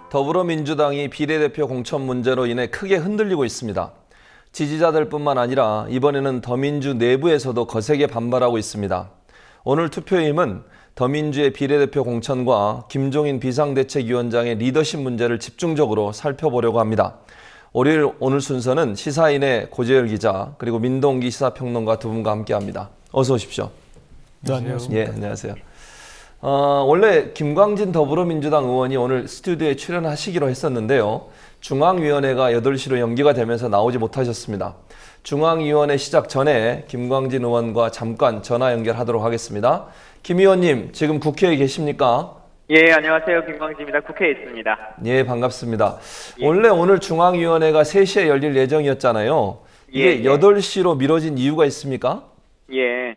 더불어민주당이 비례대표 공천 문제로 인해 크게 흔들리고 있습니다. 지지자들뿐만 아니라 이번에는 더민주 내부에서도 거세게 반발하고 있습니다. 오늘 투표임은 더민주의 비례대표 공천과 김종인 비상대책위원장의 리더십 문제를 집중적으로 살펴보려고 합니다. 월요일 오늘 순서는 시사인의 고재열 기자 그리고 민동기 시사평론가 두 분과 함께합니다. 어서 오십시오. 네, 안녕하십니까. 예, 안녕하세요. 원래 김광진 더불어민주당 의원이 오늘 스튜디오에 출연하시기로 했었는데요. 중앙위원회가 8시로 연기가 되면서 나오지 못하셨습니다. 중앙위원회 시작 전에 김광진 의원과 잠깐 전화 연결하도록 하겠습니다. 김 의원님, 지금 국회에 계십니까? 예, 안녕하세요. 김광진입니다. 국회에 있습니다. 예, 반갑습니다. 예. 원래 오늘 중앙위원회가 3시에 열릴 예정이었잖아요. 이게 예. 8시로 미뤄진 이유가 있습니까? 예,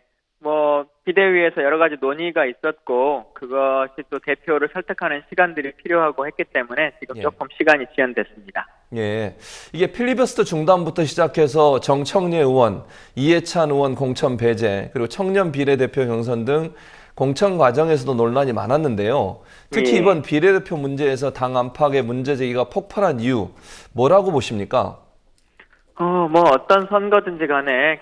비대위에서 여러 가지 논의가 있었고, 그것이 또 대표를 설득하는 시간들이 필요하고 했기 때문에 지금 예. 조금 시간이 지연됐습니다. 예, 이게 필리버스터 중단부터 시작해서 정청래 의원, 이해찬 의원 공천 배제, 그리고 청년 비례대표 경선 등 공천 과정에서도 논란이 많았는데요. 특히 예. 이번 비례대표 문제에서 당 안팎의 문제 제기가 폭발한 이유, 뭐라고 보십니까? 어떤 선거든지 간에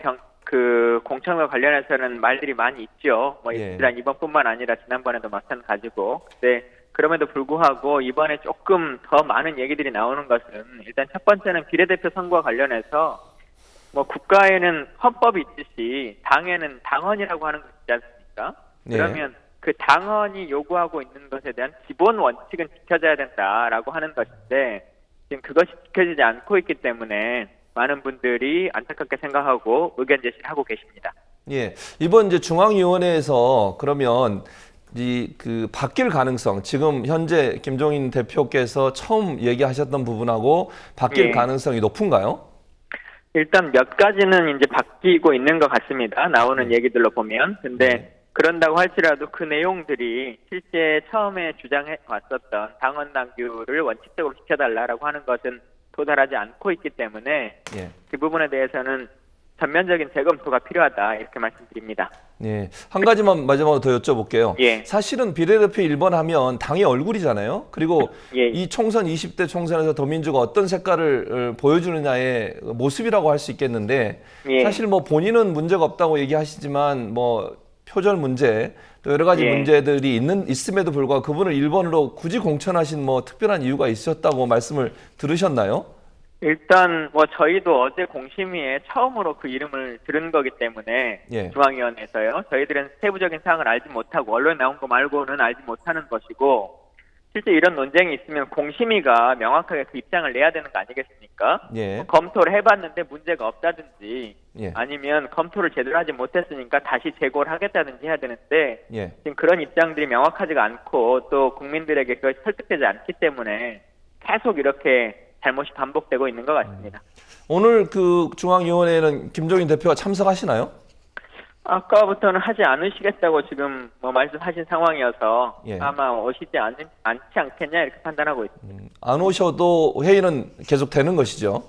공천과 관련해서는 말들이 많이 있죠. 예. 이번뿐만 아니라 지난번에도 마찬가지고. 근데 그럼에도 불구하고 이번에 조금 더 많은 얘기들이 나오는 것은 일단 첫 번째는 비례대표 선거와 관련해서 국가에는 헌법이 있듯이 당에는 당헌이라고 하는 것이 있지 않습니까? 예. 그러면 그 당헌이 요구하고 있는 것에 대한 기본 원칙은 지켜져야 된다라고 하는 것인데 지금 그것이 지켜지지 않고 있기 때문에 많은 분들이 안타깝게 생각하고 의견 제시를 하고 계십니다. 예, 이번 이제 중앙위원회에서 그러면 바뀔 가능성, 지금 현재 김종인 대표께서 처음 얘기하셨던 부분하고 바뀔 예. 가능성이 높은가요? 일단 몇 가지는 이제 바뀌고 있는 것 같습니다. 나오는 얘기들로 보면. 근데 그런다고 할지라도 그 내용들이 실제 처음에 주장해 왔었던 당헌 당규를 원칙적으로 지켜달라고 하는 것은 도달하지 않고 있기 때문에 예. 그 부분에 대해서는 전면적인 재검토가 필요하다 이렇게 말씀드립니다. 예, 한 가지만 마지막으로 더 여쭤볼게요. 예. 사실은 비례대표 1번 하면 당의 얼굴이잖아요. 그리고 예. 이 총선 20대 총선에서 더민주가 어떤 색깔을 보여주느냐의 모습이라고 할 수 있겠는데 예. 사실 본인은 문제가 없다고 얘기하시지만 표절 문제 또 여러 가지 예. 문제들이 있음에도 불구하고 그분을 1번으로 굳이 공천하신 특별한 이유가 있었다고 말씀을 들으셨나요? 일단 저희도 어제 공심위에 처음으로 그 이름을 들은 거기 때문에 예. 중앙위원회에서요. 저희들은 세부적인 사항을 알지 못하고 언론에 나온 거 말고는 알지 못하는 것이고 실제 이런 논쟁이 있으면 공심위가 명확하게 그 입장을 내야 되는 거 아니겠습니까? 예. 검토를 해봤는데 문제가 없다든지 예. 아니면 검토를 제대로 하지 못했으니까 다시 재고를 하겠다든지 해야 되는데 예. 지금 그런 입장들이 명확하지가 않고 또 국민들에게 그것이 설득되지 않기 때문에 계속 이렇게 잘못이 반복되고 있는 것 같습니다. 오늘 그 중앙위원회에는 김종인 대표가 참석하시나요? 아까부터는 하지 않으시겠다고 지금 말씀하신 상황이어서 예. 아마 오시지 않지 않겠냐 이렇게 판단하고 있습니다. 안 오셔도 회의는 계속 되는 것이죠?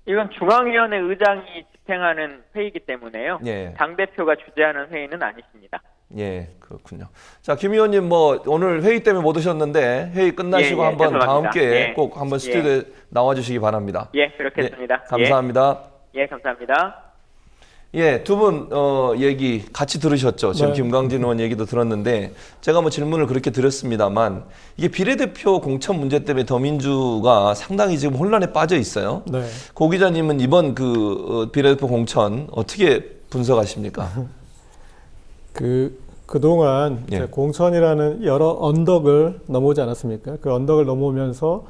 이건 중앙위원회 의장이 집행하는 회의이기 때문에요. 예. 당대표가 주재하는 회의는 아니십니다. 예, 그렇군요. 자, 김 의원님 오늘 회의 때문에 못 오셨는데 회의 끝나시고 예, 한번 죄송합니다. 다음 기회에 예. 꼭 한번 스튜디오에 나와 주시기 바랍니다. 예, 그렇겠습니다. 감사합니다. 예, 감사합니다. 예, 두 분 얘기 같이 들으셨죠? 지금 네. 김광진 의원 얘기도 들었는데 제가 질문을 그렇게 드렸습니다만 이게 비례대표 공천 문제 때문에 더민주가 상당히 지금 혼란에 빠져 있어요. 네. 고 기자님은 이번 비례대표 공천 어떻게 분석하십니까? 그동안 예. 공천이라는 여러 언덕을 넘어오지 않았습니까? 그 언덕을 넘어오면서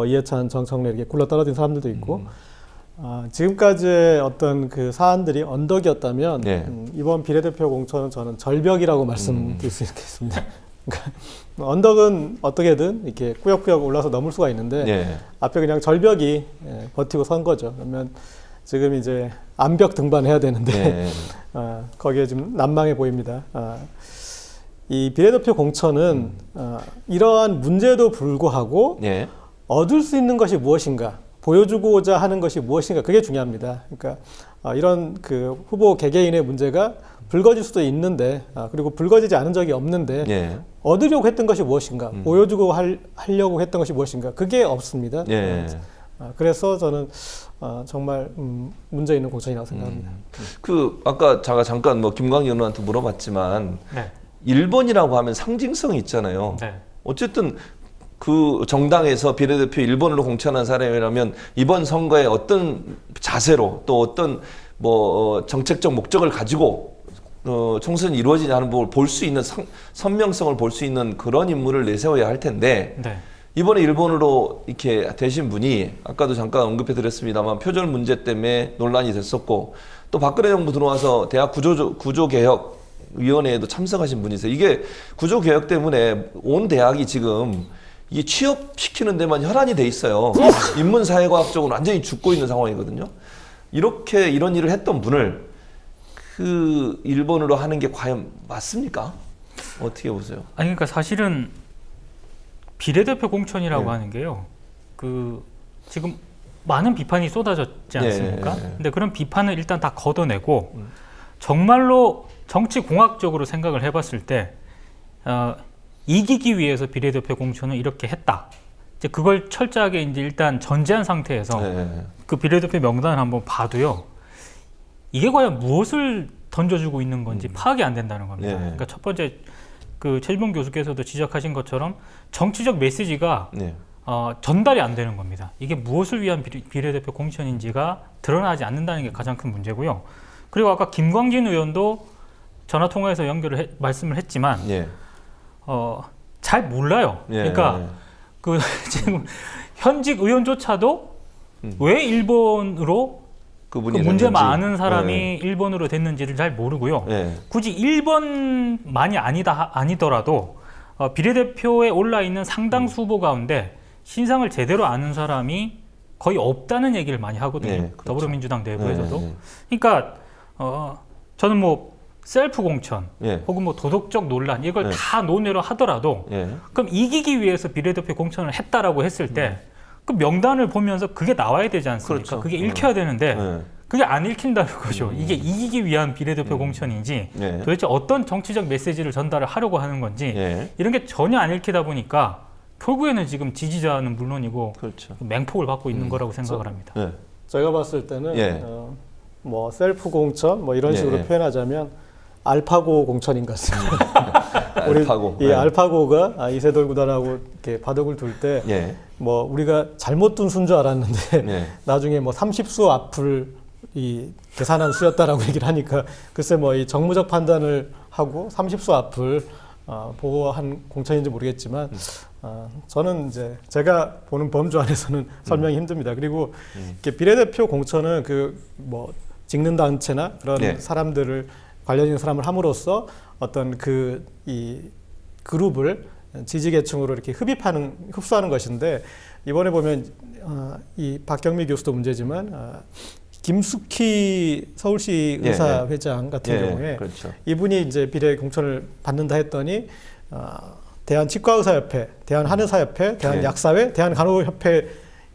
이해찬, 정청래 이렇게 굴러떨어진 사람들도 있고 지금까지의 어떤 그 사안들이 언덕이었다면 예. 이번 비례대표 공천은 저는 절벽이라고 말씀드릴 수 있겠습니다. 그러니까 언덕은 어떻게든 이렇게 꾸역꾸역 올라서 넘을 수가 있는데 예. 앞에 그냥 절벽이 버티고 선 거죠. 그러면 지금 이제 암벽 등반해야 되는데 예. 거기에 좀 난망해 보입니다. 이 비례대표 공천은 이러한 문제도 불구하고 예. 얻을 수 있는 것이 무엇인가, 보여주고자 하는 것이 무엇인가, 그게 중요합니다. 그러니까 이런 그 후보 개개인의 문제가 불거질 수도 있는데 그리고 불거지지 않은 적이 없는데 예. 얻으려고 했던 것이 무엇인가, 보여주고 하려고 했던 것이 무엇인가, 그게 없습니다. 예. 그래서 저는 정말 문제 있는 공천이라고 생각합니다. 그 아까 제가 잠깐 뭐 김광희 의원한테 물어봤지만 네. 1번이라고 하면 상징성이 있잖아요. 네. 어쨌든 그 정당에서 비례대표 1번으로 공천한 사람이라면 이번 선거에 어떤 자세로 또 어떤 뭐 정책적 목적을 가지고 총선이 이루어지냐는 걸 볼 수 있는 선명성을 볼 수 있는 그런 인물을 내세워야 할 텐데 네. 이번에 1번으로 이렇게 되신 분이 아까도 잠깐 언급해 드렸습니다만 표절 문제 때문에 논란이 됐었고 또 박근혜 정부 들어와서 대학 구조개혁위원회에도 참석하신 분이세요. 이게 구조개혁 때문에 온 대학이 지금 이게 취업시키는 데만 혈안이 돼 있어요. 인문사회과학적으로 완전히 죽고 있는 상황이거든요. 이렇게 이런 일을 했던 분을 그 1번으로 하는 게 과연 맞습니까? 어떻게 보세요? 아니 그러니까 사실은 비례대표 공천이라고 네. 하는 게요. 그 지금 많은 비판이 쏟아졌지 않습니까? 네. 근데 그런 비판을 일단 다 걷어내고 정말로 정치 공학적으로 생각을 해봤을 때 이기기 위해서 비례대표 공천을 이렇게 했다. 이제 그걸 철저하게 이제 일단 전제한 상태에서 네. 그 비례대표 명단을 한번 봐도요. 이게 과연 무엇을 던져주고 있는 건지 파악이 안 된다는 겁니다. 네. 그러니까 첫 번째 그 최일봉 교수께서도 지적하신 것처럼 정치적 메시지가 네. 전달이 안 되는 겁니다. 이게 무엇을 위한 비례대표 공천인지가 드러나지 않는다는 게 가장 큰 문제고요. 그리고 아까 김광진 의원도 전화 통화에서 말씀을 했지만 예. 잘 몰라요. 예. 그러니까 그 지금 현직 의원조차도 왜 일본으로 그분이 그 문제 됐는지. 많은 사람이 예. 1번으로 됐는지를 잘 모르고요. 예. 굳이 1번만이 아니더라도 비례대표에 올라 있는 상당수 후보 가운데 신상을 제대로 아는 사람이 거의 없다는 얘기를 많이 하거든요. 예, 그렇죠. 더불어민주당 내부에서도. 예, 예. 그러니까 저는 뭐 셀프 공천 예. 혹은 뭐 도덕적 논란 이걸 예. 다 논외로 하더라도 예. 그럼 이기기 위해서 비례대표 공천을 했다라고 했을 때 그 명단을 보면서 그게 나와야 되지 않습니까? 그렇죠. 그게 읽혀야 되는데 예. 그게 안 읽힌다는 거죠. 이게 이기기 위한 비례대표 공천인지 예. 도대체 어떤 정치적 메시지를 전달을 하려고 하는 건지 예. 이런 게 전혀 안 읽히다 보니까 결국에는 지금 지지자는 물론이고 그렇죠. 맹폭을 받고 있는 거라고 생각을 합니다. 예. 제가 봤을 때는 예. 뭐 셀프 공천 뭐 이런 예, 식으로 예. 표현하자면 알파고 공천인 것 같습니다. 알파고. 이 예. 알파고가 이세돌 구단하고 이렇게 바둑을 둘 때 뭐 예. 우리가 잘못 둔 수인 줄 알았는데 예. 나중에 뭐 30수 앞을 이 계산한 수였다라고 얘기를 하니까 글쎄 뭐 이 정무적 판단을 하고 30수 앞을 보고 한 공천인지 모르겠지만 저는 이제 제가 보는 범주 안에서는 설명이 힘듭니다. 그리고 이렇게 비례대표 공천은 그 뭐 찍는 단체나 그런 네. 사람들을 관련 있는 사람을 함으로써 어떤 그 이 그룹을 지지계층으로 이렇게 흡수하는 것인데 이번에 보면 이 박경미 교수도 문제지만 김숙희 서울시 의사회장 같은 경우에 그렇죠. 이분이 이제 비례 공천을 받는다 했더니 대한치과의사협회, 대한한의사협회, 대한약사회, 대한간호협회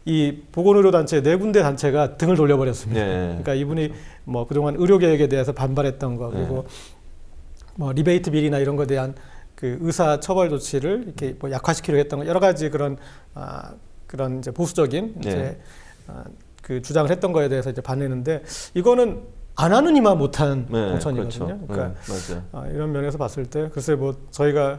이 보건의료단체 네 군데 단체가 등을 돌려버렸습니다. 그러니까 이분이 뭐 그동안 의료개혁에 대해서 반발했던 거 그리고 뭐 리베이트 비리나 이런 거에 대한 그 의사 처벌 조치를 이렇게 뭐 약화시키려고 했던 거 여러 가지 그런 그런 이제 보수적인 이제 그 주장을 했던 거에 대해서 이제 반했는데 이거는 안 하는 이만 못한 공천이거든요. 그렇죠. 그러니까 맞아요. 이런 면에서 봤을 때 글쎄 뭐 저희가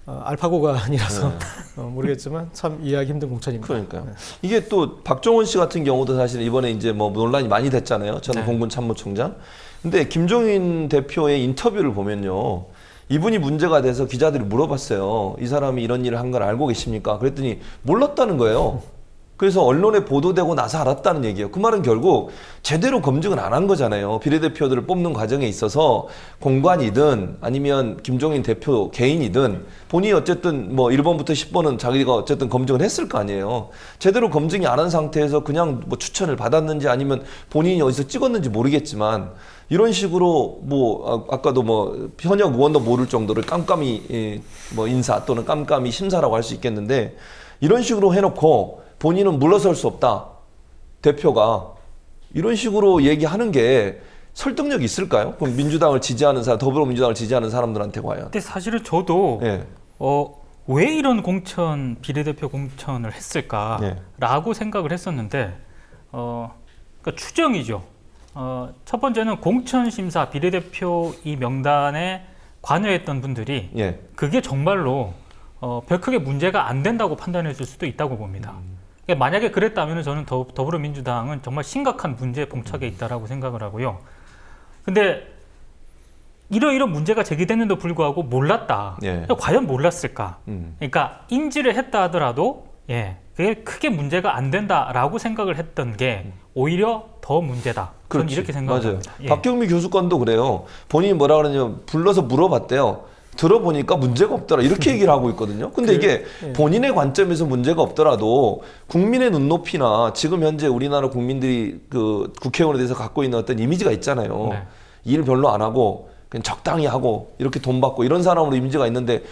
알파고가 아니라서 모르겠지만 참 이해하기 힘든 공천입니다. 그러니까요. 이게 또 박종원 씨 같은 경우도 사실 이번에 이제 뭐 논란이 많이 됐잖아요. 전 공군 참모총장. 근데 김종인 대표의 인터뷰를 보면요. 이분이 문제가 돼서 기자들이 물어봤어요. 이 사람이 이런 일을 한 걸 알고 계십니까? 그랬더니 몰랐다는 거예요. 그래서 언론에 보도되고 나서 알았다는 얘기예요. 그 말은 결국 제대로 검증을 안 한 거잖아요. 비례대표들을 뽑는 과정에 있어서 공관이든 아니면 김종인 대표 개인이든 본인이 어쨌든 뭐 1번부터 10번은 자기가 어쨌든 검증을 했을 거 아니에요. 제대로 검증이 안 한 상태에서 그냥 뭐 추천을 받았는지 아니면 본인이 어디서 찍었는지 모르겠지만 이런 식으로 뭐 아까도 뭐 현역 의원도 모를 정도로 깜깜이 뭐 인사 또는 깜깜이 심사라고 할 수 있겠는데 이런 식으로 해놓고 본인은 물러설 수 없다. 대표가. 이런 식으로 얘기하는 게 설득력이 있을까요? 그럼 민주당을 지지하는 사람, 더불어민주당을 지지하는 사람들한테 과연? 근데 사실은 저도 예. 왜 이런 공천 비례대표 공천을 했을까라고 생각을 했었는데 그러니까 추정이죠. 첫 번째는 공천 심사 비례대표 이 명단에 관여했던 분들이 예. 그게 정말로 별 크게 문제가 안 된다고 판단했을 수도 있다고 봅니다. 그러니까 만약에 그랬다면 저는 더불어민주당은 정말 심각한 문제에 봉착해 있다라고 생각을 하고요. 근데 이런 문제가 제기됐는데도 불구하고 몰랐다. 예. 과연 몰랐을까? 그러니까 인지를 했다 하더라도 그게 크게 문제가 안 된다라고 생각을 했던 게 오히려 더 문제다. 저는 그렇지. 이렇게 생각합니다. 맞아요. 예. 박경미 교수관도 그래요. 본인이 뭐라 그러냐면 불러서 물어봤대요. 들어보니까 문제가 없더라. 이렇게 얘기를 하고 있거든요. 근데 이게 본인의 관점에서 문제가 없더라도 국민의 눈높이나 지금 현재 우리나라 국민들이 그 국회의원에 대해서 갖고 있는 어떤 이미지가 있잖아요. 네. 일 별로 안 하고 그냥 적당히 하고 이렇게 돈 받고 이런 사람으로 이미지가 있는데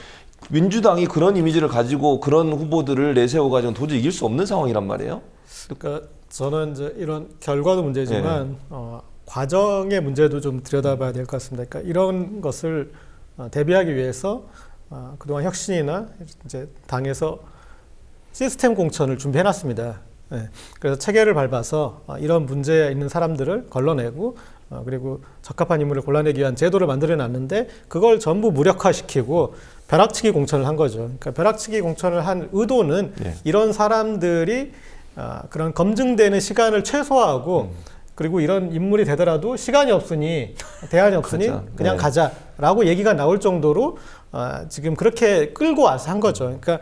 민주당이 그런 이미지를 가지고 그런 후보들을 내세워가지고 도저히 이길 수 없는 상황이란 말이에요. 그러니까 저는 이제 이런 결과도 문제지만 과정의 문제도 좀 들여다봐야 될 것 같습니다. 그러니까 이런 것을 대비하기 위해서 그동안 혁신이나 이제 당에서 시스템 공천을 준비해놨습니다. 그래서 체계를 밟아서 이런 문제 있는 사람들을 걸러내고 그리고 적합한 인물을 골라내기 위한 제도를 만들어놨는데 그걸 전부 무력화시키고 벼락치기 공천을 한 거죠. 그러니까 벼락치기 공천을 한 의도는 이런 사람들이 그런 검증되는 시간을 최소화하고 그리고 이런 인물이 되더라도 시간이 없으니 대안이 없으니 그냥 가자라고 얘기가 나올 정도로 지금 그렇게 끌고 와서 한 거죠. 그러니까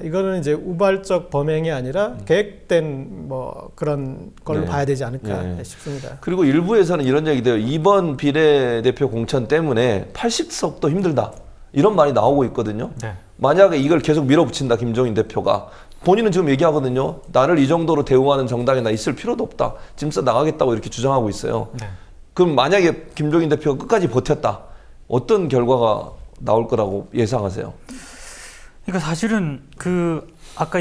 이거는 이제 우발적 범행이 아니라 계획된 뭐 그런 걸로 봐야 되지 않을까 싶습니다. 그리고 일부에서는 이런 얘기돼요. 이번 비례대표 공천 때문에 80석도 힘들다. 이런 말이 나오고 있거든요. 네. 만약에 이걸 계속 밀어붙인다 김종인 대표가 본인은 지금 얘기하거든요. 나를 이 정도로 대우하는 정당에 나 있을 필요도 없다. 지금 써 나가겠다고 이렇게 주장하고 있어요. 네. 그럼 만약에 김종인 대표가 끝까지 버텼다. 어떤 결과가 나올 거라고 예상하세요? 그러니까 사실은 아까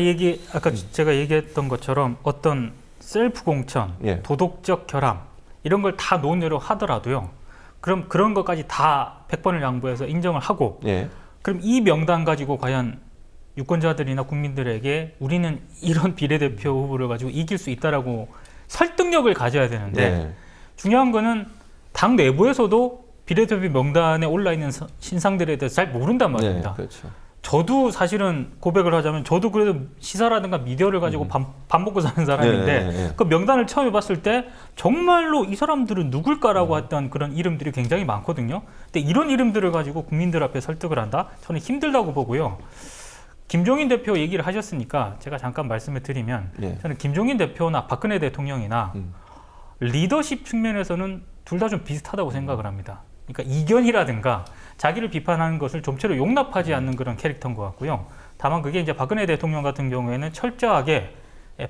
제가 얘기했던 것처럼 어떤 셀프 공천, 도덕적 결함 이런 걸 다 논의를 하더라도요. 그럼 그런 것까지 다 100번을 양보해서 인정을 하고 그럼 이 명단 가지고 과연 유권자들이나 국민들에게 우리는 이런 비례대표 후보를 가지고 이길 수 있다라고 설득력을 가져야 되는데 중요한 거는 당 내부에서도 비례대표 명단에 올라 있는 신상들에 대해서 잘 모른단 말입니다. 그렇죠. 저도 사실은 고백을 하자면 저도 그래도 시사라든가 미디어를 가지고 밥 먹고 사는 사람인데 그 명단을 처음에 봤을 때 정말로 이 사람들은 누굴까라고 했던 그런 이름들이 굉장히 많거든요. 근데 이런 이름들을 가지고 국민들 앞에 설득을 한다? 저는 힘들다고 보고요. 김종인 대표 얘기를 하셨으니까 제가 잠깐 말씀을 드리면 저는 김종인 대표나 박근혜 대통령이나 리더십 측면에서는 둘 다 좀 비슷하다고 생각을 합니다. 그러니까 이견이라든가 자기를 비판하는 것을 좀처럼 용납하지 않는 그런 캐릭터인 것 같고요. 다만 그게 이제 박근혜 대통령 같은 경우에는 철저하게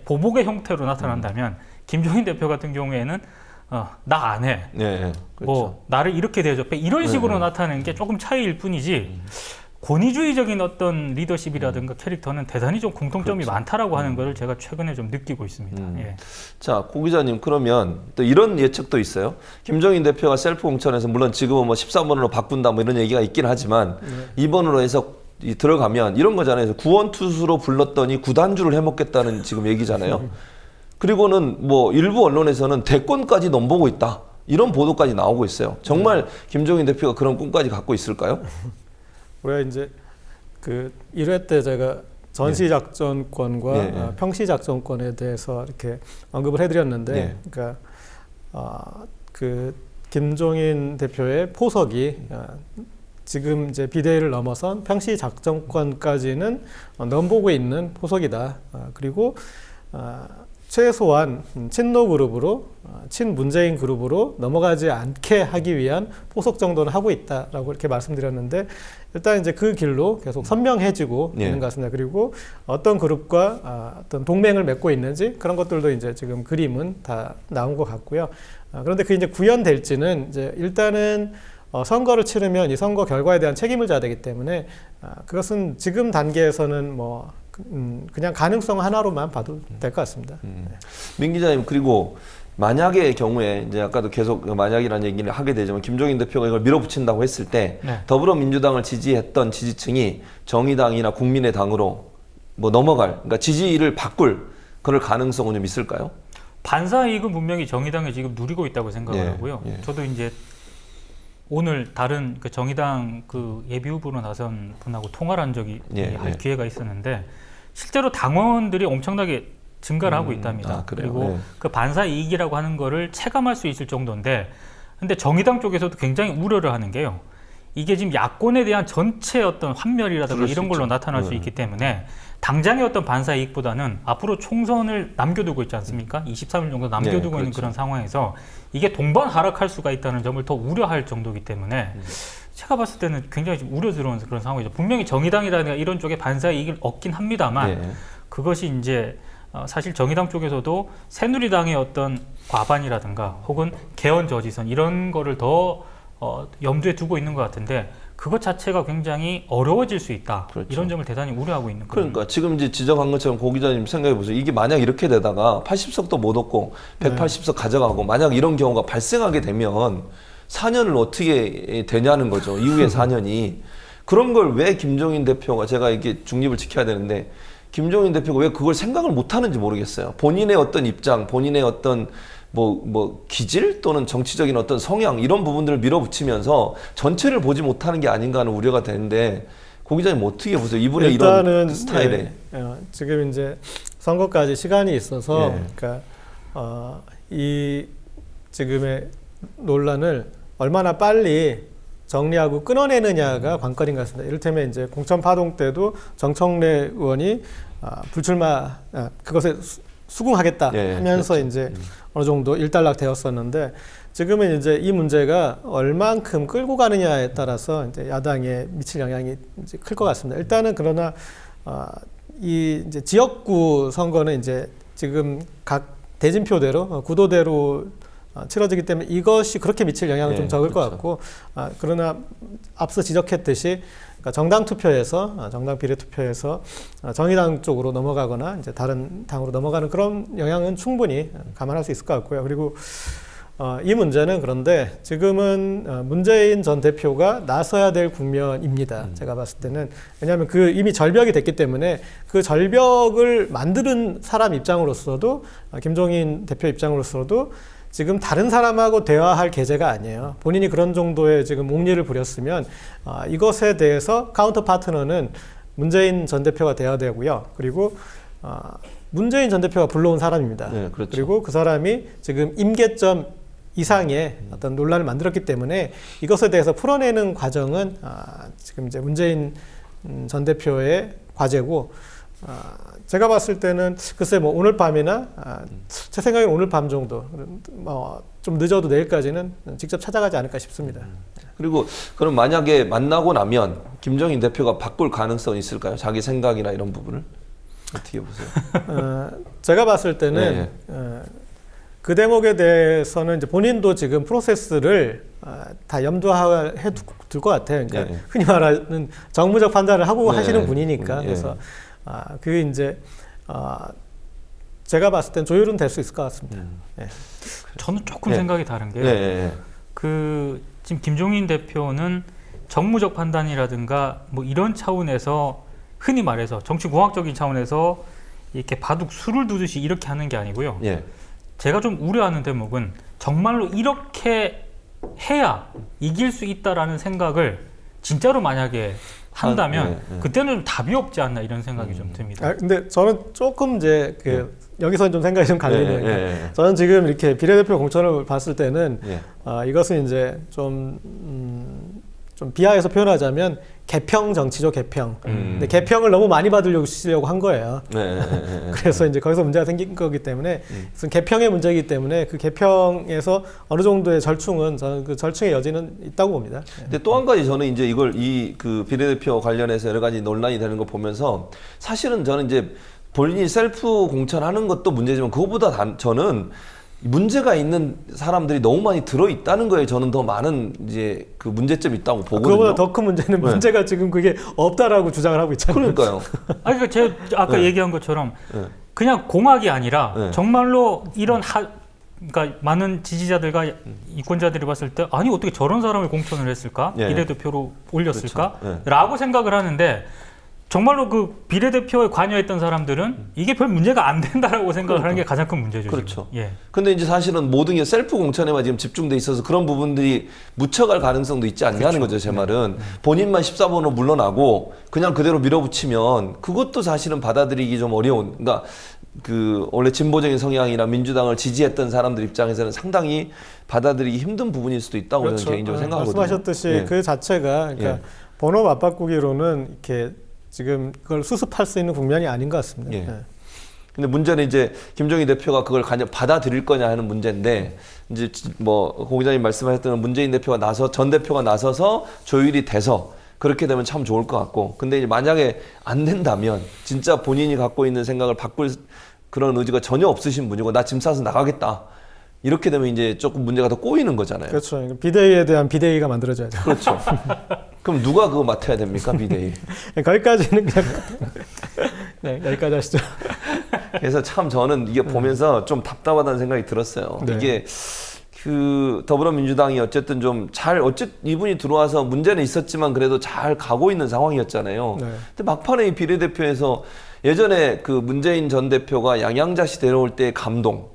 보복의 형태로 나타난다면 김종인 대표 같은 경우에는 나 안 해. 그렇죠. 뭐 나를 이렇게 대접해. 이런 식으로 나타내는 게 조금 차이일 뿐이지 권위주의적인 어떤 리더십이라든가 캐릭터는 대단히 좀 공통점이 많다라고 하는 것을 제가 최근에 좀 느끼고 있습니다. 자, 고 기자님, 그러면 또 이런 예측도 있어요. 김종인 대표가 셀프 공천에서 물론 지금은 뭐 13번으로 바꾼다 뭐 이런 얘기가 있긴 하지만 2번으로 해서 들어가면 이런 거잖아요. 구원투수로 불렀더니 구단주를 해먹겠다는 지금 얘기잖아요. 그리고는 뭐 일부 언론에서는 대권까지 넘보고 있다. 이런 보도까지 나오고 있어요. 정말 김종인 대표가 그런 꿈까지 갖고 있을까요? 우리가 이제 그 1회 때 제가 전시작전권과 평시작전권에 대해서 이렇게 언급을 해드렸는데, 그러니까 그 김종인 대표의 포석이 지금 이제 비대위를 넘어선 평시작전권까지는 넘보고 있는 포석이다. 그리고 최소한 친노 그룹으로 친문재인 그룹으로 넘어가지 않게 하기 위한 포석 정도는 하고 있다라고 이렇게 말씀드렸는데 일단 이제 그 길로 계속 선명해지고 있는 것 같습니다. 그리고 어떤 그룹과 어떤 동맹을 맺고 있는지 그런 것들도 이제 지금 그림은 다 나온 것 같고요. 그런데 그 이제 구현될지는 이제 일단은 선거를 치르면 이 선거 결과에 대한 책임을 져야 되기 때문에 그것은 지금 단계에서는 뭐 그냥 가능성 하나로만 봐도 될 것 같습니다. 민 기자님, 그리고 만약의 경우에 이제 아까도 계속 만약이라는 얘기를 하게 되지만 김종인 대표가 이걸 밀어붙인다고 했을 때 네. 더불어민주당을 지지했던 지지층이 정의당이나 국민의당으로 뭐 넘어갈, 그러니까 지지를 바꿀 그럴 가능성은 좀 있을까요? 반사 이익은 분명히 정의당이 지금 누리고 있다고 생각을 예, 하고요. 예. 저도 이제 오늘 다른 그 정의당 그 예비 후보로 나선 분하고 통화를 한 적이 할 기회가 있었는데 실제로 당원들이 엄청나게 증가를 하고 있답니다. 그래요? 그리고 예. 그 반사 이익이라고 하는 거를 체감할 수 있을 정도인데, 근데 정의당 쪽에서도 굉장히 우려를 하는 게요. 이게 지금 야권에 대한 전체 어떤 환멸이라든가 그럴 수 이런 걸로 있죠. 나타날 수 있기 때문에 당장의 어떤 반사 이익보다는 앞으로 총선을 남겨두고 있지 않습니까? 23일 정도 남겨두고 있는 그렇죠. 그런 상황에서 이게 동반 하락할 수가 있다는 점을 더 우려할 정도이기 때문에 제가 봤을 때는 굉장히 좀 우려스러운 그런 상황이죠. 분명히 정의당이라든가 이런 쪽에 반사 이익을 얻긴 합니다만 예. 그것이 이제 사실 정의당 쪽에서도 새누리당의 어떤 과반이라든가 혹은 개헌 저지선 이런 거를 더 염두에 두고 있는 것 같은데 그것 자체가 굉장히 어려워질 수 있다. 그렇죠. 이런 점을 대단히 우려하고 있는 거예요. 그러니까 지금 이제 지적한 것처럼 고 기자님 생각해 보세요. 이게 만약 이렇게 되다가 80석도 못 얻고 180석 가져가고 만약 이런 경우가 발생하게 되면 4년을 어떻게 되냐는 거죠. 이후에 4년이. 그런 걸 왜 김종인 대표가, 제가 이게 중립을 지켜야 되는데 김종인 대표가 왜 그걸 생각을 못 하는지 모르겠어요. 본인의 어떤 입장, 본인의 어떤 뭐 기질 또는 정치적인 어떤 성향 이런 부분들을 밀어붙이면서 전체를 보지 못하는 게 아닌가 하는 우려가 되는데 고 기자님 어떻게 보세요? 이분의 이런 스타일에. 지금 이제 선거까지 시간이 있어서 예. 그러니까 이 지금의 논란을 얼마나 빨리 정리하고 끊어내느냐가 관건인 것 같습니다. 이를테면 이제 공천 파동 때도 정청래 의원이 불출마 그것에 수긍하겠다 하면서 그렇죠. 이제 어느 정도 일단락 되었었는데 지금은 이제 이 문제가 얼만큼 끌고 가느냐에 따라서 이제 야당에 미칠 영향이 이제 클 것 같습니다. 일단은 그러나 이 이제 지역구 선거는 이제 지금 각 대진표대로 구도대로 치러지기 때문에 이것이 그렇게 미칠 영향은 좀 적을 것 같고 그러나 앞서 지적했듯이 그러니까 정당 투표에서 정당 비례 투표에서 정의당 쪽으로 넘어가거나 이제 다른 당으로 넘어가는 그런 영향은 충분히 감안할 수 있을 것 같고요. 그리고 이 문제는 그런데 지금은 문재인 전 대표가 나서야 될 국면입니다. 제가 봤을 때는 왜냐하면 그 이미 절벽이 됐기 때문에 그 절벽을 만드는 사람 입장으로서도 김종인 대표 입장으로서도 지금 다른 사람하고 대화할 계제가 아니에요. 본인이 그런 정도의 지금 옥리를 부렸으면 이것에 대해서 카운터 파트너는 문재인 전 대표가 돼야 되고요. 그리고 문재인 전 대표가 불러온 사람입니다. 네, 그렇죠. 그리고 그 사람이 지금 임계점 이상의 어떤 논란을 만들었기 때문에 이것에 대해서 풀어내는 과정은 지금 이제 문재인 전 대표의 과제고 제가 봤을 때는 글쎄 뭐 오늘 밤이나 제 생각에는 오늘 밤 정도 좀 늦어도 내일까지는 직접 찾아가지 않을까 싶습니다. 그리고 그럼 만약에 만나고 나면 김종인 대표가 바꿀 가능성이 있을까요? 자기 생각이나 이런 부분을 어떻게 보세요? 제가 봤을 때는 그 대목에 대해서는 이제 본인도 지금 프로세스를 다 염두해 둘 것 같아요. 그러니까 흔히 말하는 정무적 판단을 하고 하시는 분이니까 그래서 그게 이제 제가 봤을 땐 조율은 될 수 있을 것 같습니다. 저는 조금 생각이 다른 게 그 지금 김종인 대표는 정무적 판단이라든가 뭐 이런 차원에서 흔히 말해서 정치공학적인 차원에서 이렇게 바둑 수를 두듯이 이렇게 하는 게 아니고요. 제가 좀 우려하는 대목은 정말로 이렇게 해야 이길 수 있다라는 생각을 진짜로 만약에 한다면 그때는 답이 없지 않나 이런 생각이 좀 듭니다. 근데 저는 조금 이제 여기서는 좀 생각이 좀 갈리네요. 저는 지금 이렇게 비례대표 공천을 봤을 때는 이것은 이제 좀 비하해서 표현하자면 개평 정치죠, 개평. 근데 개평을 너무 많이 받으려고 한 거예요. 그래서 이제 거기서 문제가 생긴 거기 때문에 개평의 문제이기 때문에 그 개평에서 어느 정도의 절충은 저는 그 절충의 여지는 있다고 봅니다. 근데 또 한 가지 저는 이제 이걸 그 비례대표 관련해서 여러 가지 논란이 되는 거 보면서 사실은 저는 이제 본인이 셀프 공천하는 것도 문제지만 그것보다 저는 문제가 있는 사람들이 너무 많이 들어 있다는 거에 저는 더 많은 이제 그 문제점이 있다고 보거든요. 그거보다 더 큰 문제는 문제가 지금 그게 없다라고 주장을 하고 있잖아요. 그러니까요. 그러니까 제가 아까 얘기한 것처럼 그냥 공학이 아니라 정말로 이런 그러니까 많은 지지자들과 이권자들이 봤을 때 아니 어떻게 저런 사람을 공천을 했을까? 예. 비례대표로 올렸을까? 그렇죠. 예. 라고 생각을 하는데 정말로 그 비례대표에 관여했던 사람들은 이게 별 문제가 안 된다라고 생각을 하는 게 가장 큰 문제죠. 그렇죠. 지금. 예. 근데 이제 사실은 모든 게 셀프 공천에만 지금 집중돼 있어서 그런 부분들이 묻혀갈 가능성도 있지 않냐는 거죠, 제 말은. 본인만 14번으로 물러나고 그냥 그대로 밀어붙이면 그것도 사실은 받아들이기 좀 어려운, 그러니까 그 원래 진보적인 성향이나 민주당을 지지했던 사람들 입장에서는 상당히 받아들이기 힘든 부분일 수도 있다고 저는 개인적으로 생각하거든요. 말씀하셨듯이 예. 그 자체가 그러니까 예. 번호 맞바꾸기로는 이렇게 지금 그걸 수습할 수 있는 국면이 아닌 것 같습니다. 예. 예. 근데 문제는 이제 김종인 대표가 그걸 과연 받아들일 거냐 하는 문제인데, 이제 뭐 공장님 말씀하셨던 문재인 대표가 전 대표가 나서서 조율이 돼서 그렇게 되면 참 좋을 것 같고, 근데 이제 만약에 안 된다면 진짜 본인이 갖고 있는 생각을 바꿀 그런 의지가 전혀 없으신 분이고 나 짐 싸서 나가겠다, 이렇게 되면 이제 조금 문제가 더 꼬이는 거잖아요. 그렇죠. 비대위에 대한 비대위가 만들어져야죠. 그렇죠. 그럼 누가 그거 맡아야 됩니까, 비대위? 거기까지는 그냥 네, 여기까지 하시죠. 그래서 참 저는 이게 보면서 좀 답답하다는 생각이 들었어요. 네. 이게 그 더불어민주당이 어쨌든 이분이 들어와서 문제는 있었지만 그래도 잘 가고 있는 상황이었잖아요. 네. 근데 막판에 이 비례대표에서 예전에 그 문재인 전 대표가 양양자 씨 데려올 때 감동,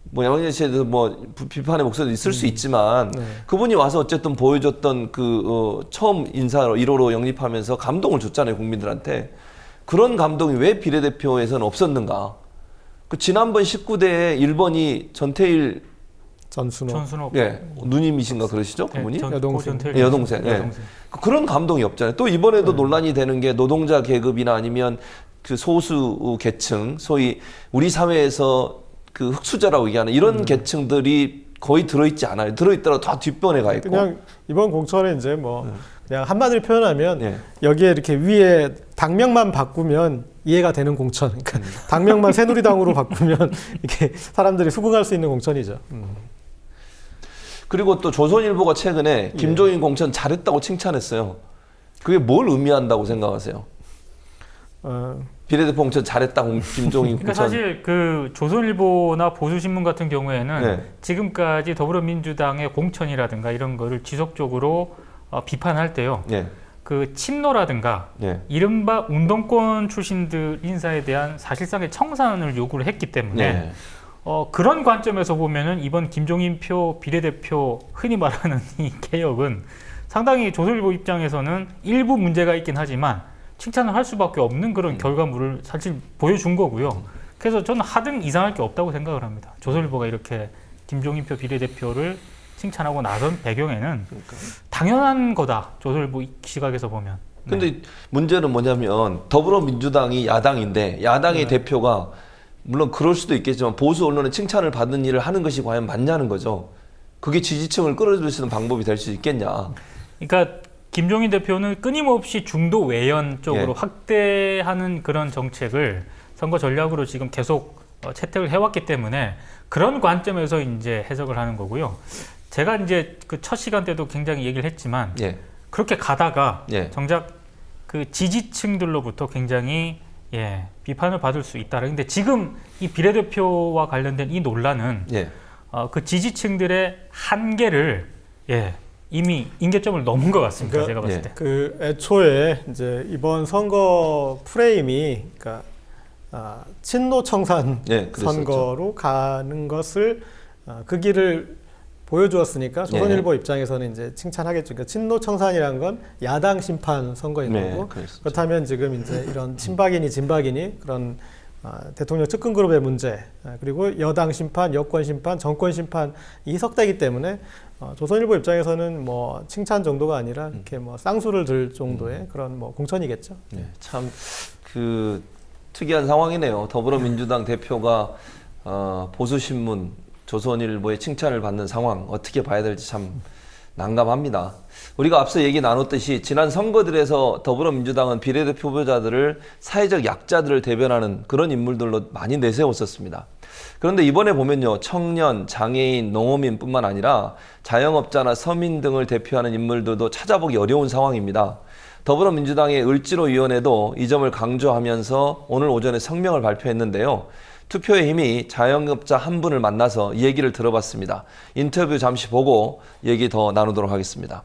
뭐 양양자 씨에 대해서 뭐 비판의 목소리도 있을 수 있지만 네. 그분이 와서 어쨌든 보여줬던 처음 인사로 1호로 영입하면서 감동을 줬잖아요, 국민들한테. 그런 감동이 왜 비례대표에서는 없었는가? 그 지난번 19대에 1번이 전태일 전순호. 예, 누님이신가 그러시죠, 그분이? 여동생. 예, 여동생. 예. 그런 감동이 없잖아요. 또 이번에도 논란이 되는 게 노동자 계급이나 아니면 그 소수 계층, 소위 우리 사회에서 그 흑수저라고 얘기하는 이런 계층들이 거의 들어있지 않아요. 들어있더라도 다 뒷변에 가 있고. 그냥 이번 공천은 이제 뭐 그냥 한마디로 표현하면 예. 여기에 이렇게 위에 당명만 바꾸면 이해가 되는 공천. 그러니까 당명만 새누리당으로 바꾸면 이렇게 사람들이 수긍할 수 있는 공천이죠. 그리고 또 조선일보가 최근에 김종인 공천 잘했다고 칭찬했어요. 그게 뭘 의미한다고 생각하세요? 비례대표 공천 잘했다, 김종인 그러니까 공천. 사실 그 조선일보나 보수신문 같은 경우에는 네. 지금까지 더불어민주당의 공천이라든가 이런 거를 지속적으로 비판할 때요. 예, 그 친노라든가 예, 이른바 운동권 출신들 인사에 대한 사실상의 청산을 요구를 했기 때문에 예. 그런 관점에서 보면은 이번 김종인 표 비례대표 흔히 말하는 이 개혁은 상당히 조선일보 입장에서는 일부 문제가 있긴 하지만 칭찬을 할 수밖에 없는 그런 결과물을 사실 보여준 거고요. 그래서 저는 하등 이상할 게 없다고 생각을 합니다. 조선일보가 이렇게 김종인 표 비례대표를 칭찬하고 나선 배경에는 당연한 거다. 조선일보 시각에서 보면. 근데 문제는 뭐냐면 더불어민주당이 야당인데 야당의 대표가 물론 그럴 수도 있겠지만 보수 언론의 칭찬을 받는 일을 하는 것이 과연 맞냐는 거죠. 그게 지지층을 끌어줄 수 있는 방법이 될 수 있겠냐. 그러니까 김종인 대표는 끊임없이 중도 외연 쪽으로 예. 확대하는 그런 정책을 선거 전략으로 지금 계속 채택을 해왔기 때문에 그런 관점에서 이제 해석을 하는 거고요. 제가 이제 그 첫 시간 때도 굉장히 얘기를 했지만 예, 그렇게 가다가 예. 정작 그 지지층들로부터 굉장히 비판을 받을 수 있다. 근데 지금 이 비례대표와 관련된 이 논란은 예. 그 지지층들의 한계를 이미 임계점을 넘은 것 같습니다. 그러니까 제가 봤을 예. 때. 그 애초에 이제 이번 선거 프레임이 그러니까 친노 청산 예, 그랬었죠. 선거로 가는 것을 그 길을 보여주었으니까 조선일보 입장에서는 이제 칭찬하겠죠. 그러니까 친노 청산이란 건 야당 심판 선거인 네, 거고 그랬었죠. 그렇다면 지금 이제 이런 친박이니 진박이니 그런 대통령 측근 그룹의 문제 그리고 여당 심판, 여권 심판, 정권 심판 이석되기 때문에 조선일보 입장에서는 뭐 칭찬 정도가 아니라 이렇게 뭐 쌍수를 들 정도의 그런 뭐 공천이겠죠. 네, 참 그 특이한 상황이네요. 더불어민주당 대표가 보수신문 조선일보의 칭찬을 받는 상황 어떻게 봐야 될지 참 난감합니다. 우리가 앞서 얘기 나눴듯이 지난 선거들에서 더불어민주당은 비례대표 후보자들을 사회적 약자들을 대변하는 그런 인물들로 많이 내세웠었습니다. 그런데 이번에 보면요, 청년, 장애인, 농어민뿐만 아니라 자영업자나 서민 등을 대표하는 인물들도 찾아보기 어려운 상황입니다. 더불어민주당의 을지로위원회도 이 점을 강조하면서 오늘 오전에 성명을 발표했는데요. 투표의 힘이 자영업자 한 분을 만나서 얘기를 들어봤습니다. 인터뷰 잠시 보고 얘기 더 나누도록 하겠습니다.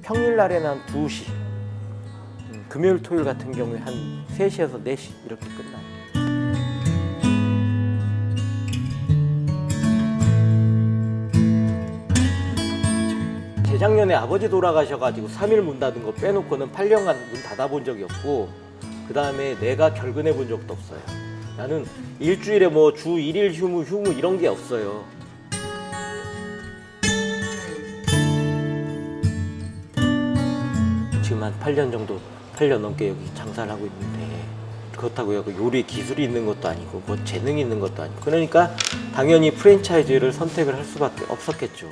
평일날에는 한 2시, 금요일 토요일 같은 경우에 한 3시에서 4시 이렇게 끝나요. 재작년에 아버지 돌아가셔가지고 3일 문 닫은 거 빼놓고는 8년간 문 닫아본 적이 없고, 그 다음에 내가 결근해 본 적도 없어요. 나는 일주일에 뭐 주 1일 휴무 이런 게 없어요. 지금 한 8년 정도, 8년 넘게 여기 장사를 하고 있는데, 그렇다고 해서 요리 기술이 있는 것도 아니고 뭐 재능이 있는 것도 아니고, 그러니까 당연히 프랜차이즈를 선택을 할 수밖에 없었겠죠.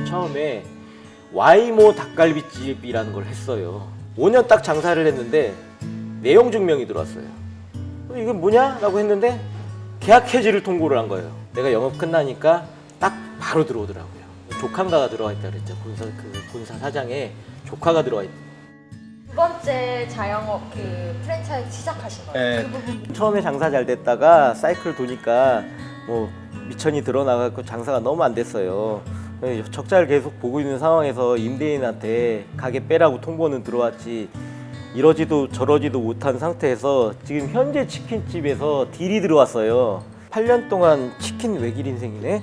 처음에 와이모 닭갈비집이라는 걸 했어요. 5년 딱 장사를 했는데 내용 증명이 들어왔어요. 이게 뭐냐? 라고 했는데 계약 해지를 통보를 한 거예요. 내가 영업 끝나니까 딱 바로 들어오더라고요. 조카가 들어와 있다 그랬죠. 본사 사장에 조카가 들어와 있다. 두 번째 자영업 프랜차이즈 시작하신 거예요? 네. 그 부분 처음에 장사 잘 됐다가 사이클 도니까 뭐 미천이 드러나갖고 장사가 너무 안 됐어요. 적자를 계속 보고 있는 상황에서 임대인한테 가게 빼라고 통보는 들어왔지, 이러지도 저러지도 못한 상태에서 지금 현재 치킨집에서 딜이 들어왔어요. 8년 동안 치킨 외길 인생이네.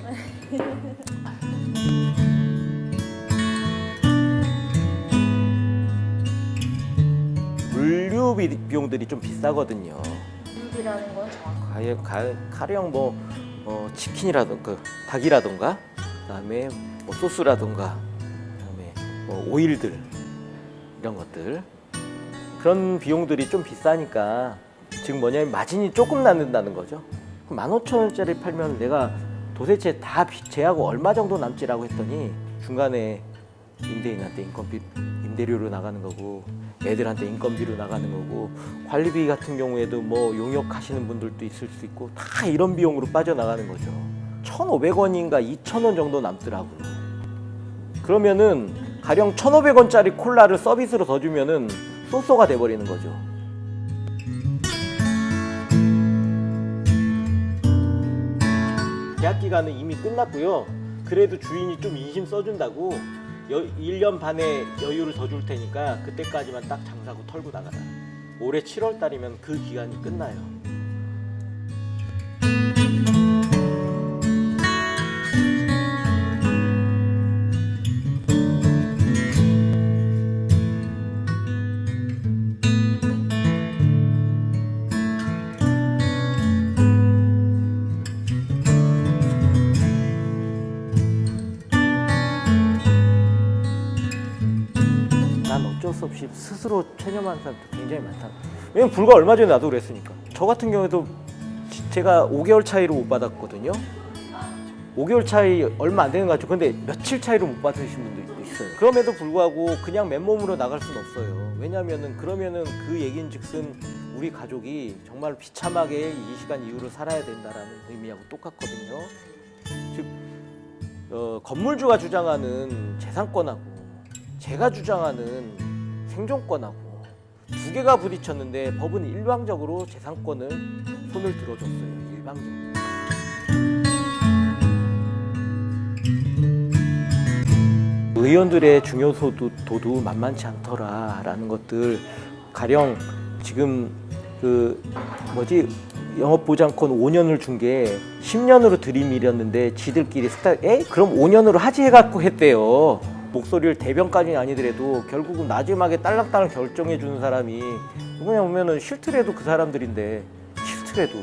물류 비용들이 좀 비싸거든요. 룰이라는 건 정확하게 가령 뭐 치킨이라든가 닭이라든가, 그다음에 뭐 소스라든가, 그다음에 뭐 오일들, 이런 것들, 그런 비용들이 좀 비싸니까 지금 뭐냐면 마진이 조금 남는다는 거죠. 15,000원짜리 팔면 내가 도대체 다 제하고 얼마 정도 남지라고 했더니, 중간에 임대인한테 인건비, 임대료로 나가는 거고, 애들한테 인건비로 나가는 거고, 관리비 같은 경우에도 뭐 용역하시는 분들도 있을 수 있고, 다 이런 비용으로 빠져나가는 거죠. 1,500원인가 2,000원 정도 남더라고요. 그러면은 가령 1,500원짜리 콜라를 서비스로 더 주면은 쏘쏘가 돼버리는 거죠. 계약 기간은 이미 끝났고요. 그래도 주인이 좀 인심 써준다고 1년 반의 여유를 더 줄 테니까 그때까지만 딱 장사고 털고 나가라. 올해 7월 달이면 그 기간이 끝나요. 난 어쩔 수 없이 스스로 체념하는 사람도 굉장히 많다. 왜냐면 불과 얼마 전에 나도 그랬으니까. 저 같은 경우에도 제가 5개월 차이로 못 받았거든요. 5개월 차이 얼마 안 되는 것 같죠. 근데 며칠 차이로 못 받으신 분도 있어요. 그럼에도 불구하고 그냥 맨몸으로 나갈 수는 없어요. 왜냐면은 그러면은 그 얘긴즉슨 우리 가족이 정말 비참하게 이 시간 이후로 살아야 된다라는 의미하고 똑같거든요. 즉 건물주가 주장하는 재산권하고 제가 주장하는 생존권하고 두 개가 부딪혔는데 법은 일방적으로 재산권을 손을 들어줬어요. 일방적으로. 의원들의 중요도도 만만치 않더라라는 것들, 가령 지금 영업보장권 5년을 준 게 10년으로 들이밀었는데 지들끼리 그럼 5년으로 하지해갖고 했대요. 목소리를 대변까지는 아니더라도 결국은 마지막에 딸랑딸랑 결정해 주는 사람이 누구냐 보면은 싫더라도 그 사람들인데, 싫더라도.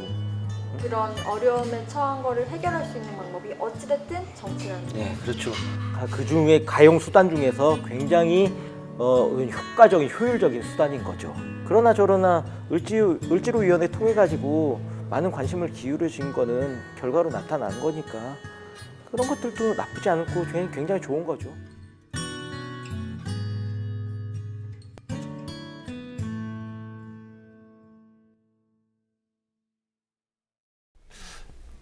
그런 어려움에 처한 거를 해결할 수 있는 방법이 어찌됐든 정치라는 거예요. 네, 그렇죠. 그 중에 가용 수단 중에서 굉장히 효과적인, 효율적인 수단인 거죠. 그러나 저러나 을지로위원회 통해 가지고 많은 관심을 기울여진 거는 결과로 나타나는 거니까 그런 것들도 나쁘지 않고 굉장히 좋은 거죠.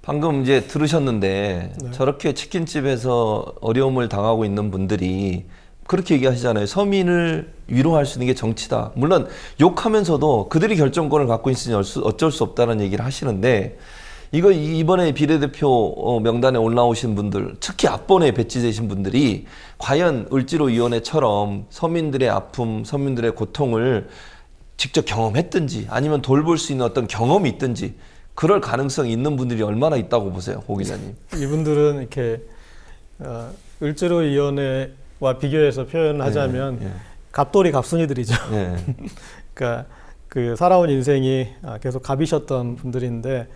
방금 이제 들으셨는데 네. 저렇게 치킨집에서 어려움을 당하고 있는 분들이 그렇게 얘기하시잖아요. 서민을 위로할 수 있는 게 정치다. 물론 욕하면서도 그들이 결정권을 갖고 있으니 어쩔 수 없다는 얘기를 하시는데 이거 이번에 비례대표 명단에 올라오신 분들, 특히 앞번에 배치되신 분들이 과연 을지로위원회처럼 서민들의 아픔, 서민들의 고통을 직접 경험했든지 아니면 돌볼 수 있는 어떤 경험이 있든지 그럴 가능성이 있는 분들이 얼마나 있다고 보세요, 고 기자님? 이분들은 이렇게 을지로위원회와 비교해서 표현하자면 예. 갑돌이 갑순이들이죠. 예. 그러니까 그 살아온 인생이 계속 갑이셨던 분들인데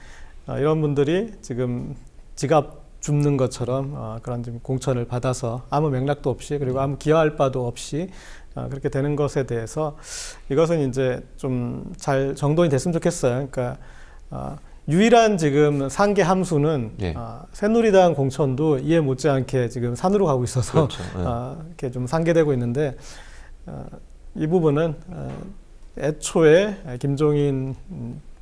이런 분들이 지금 지갑 줍는 것처럼 그런 좀 공천을 받아서 아무 맥락도 없이 그리고 아무 기여할 바도 없이 그렇게 되는 것에 대해서 이것은 이제 좀 잘 정돈이 됐으면 좋겠어요. 그러니까 유일한 지금 상계 함수는 예. 새누리당 공천도 이해 못지않게 지금 산으로 가고 있어서 그렇죠. 예. 이렇게 좀 상계되고 있는데 이 부분은 애초에 김종인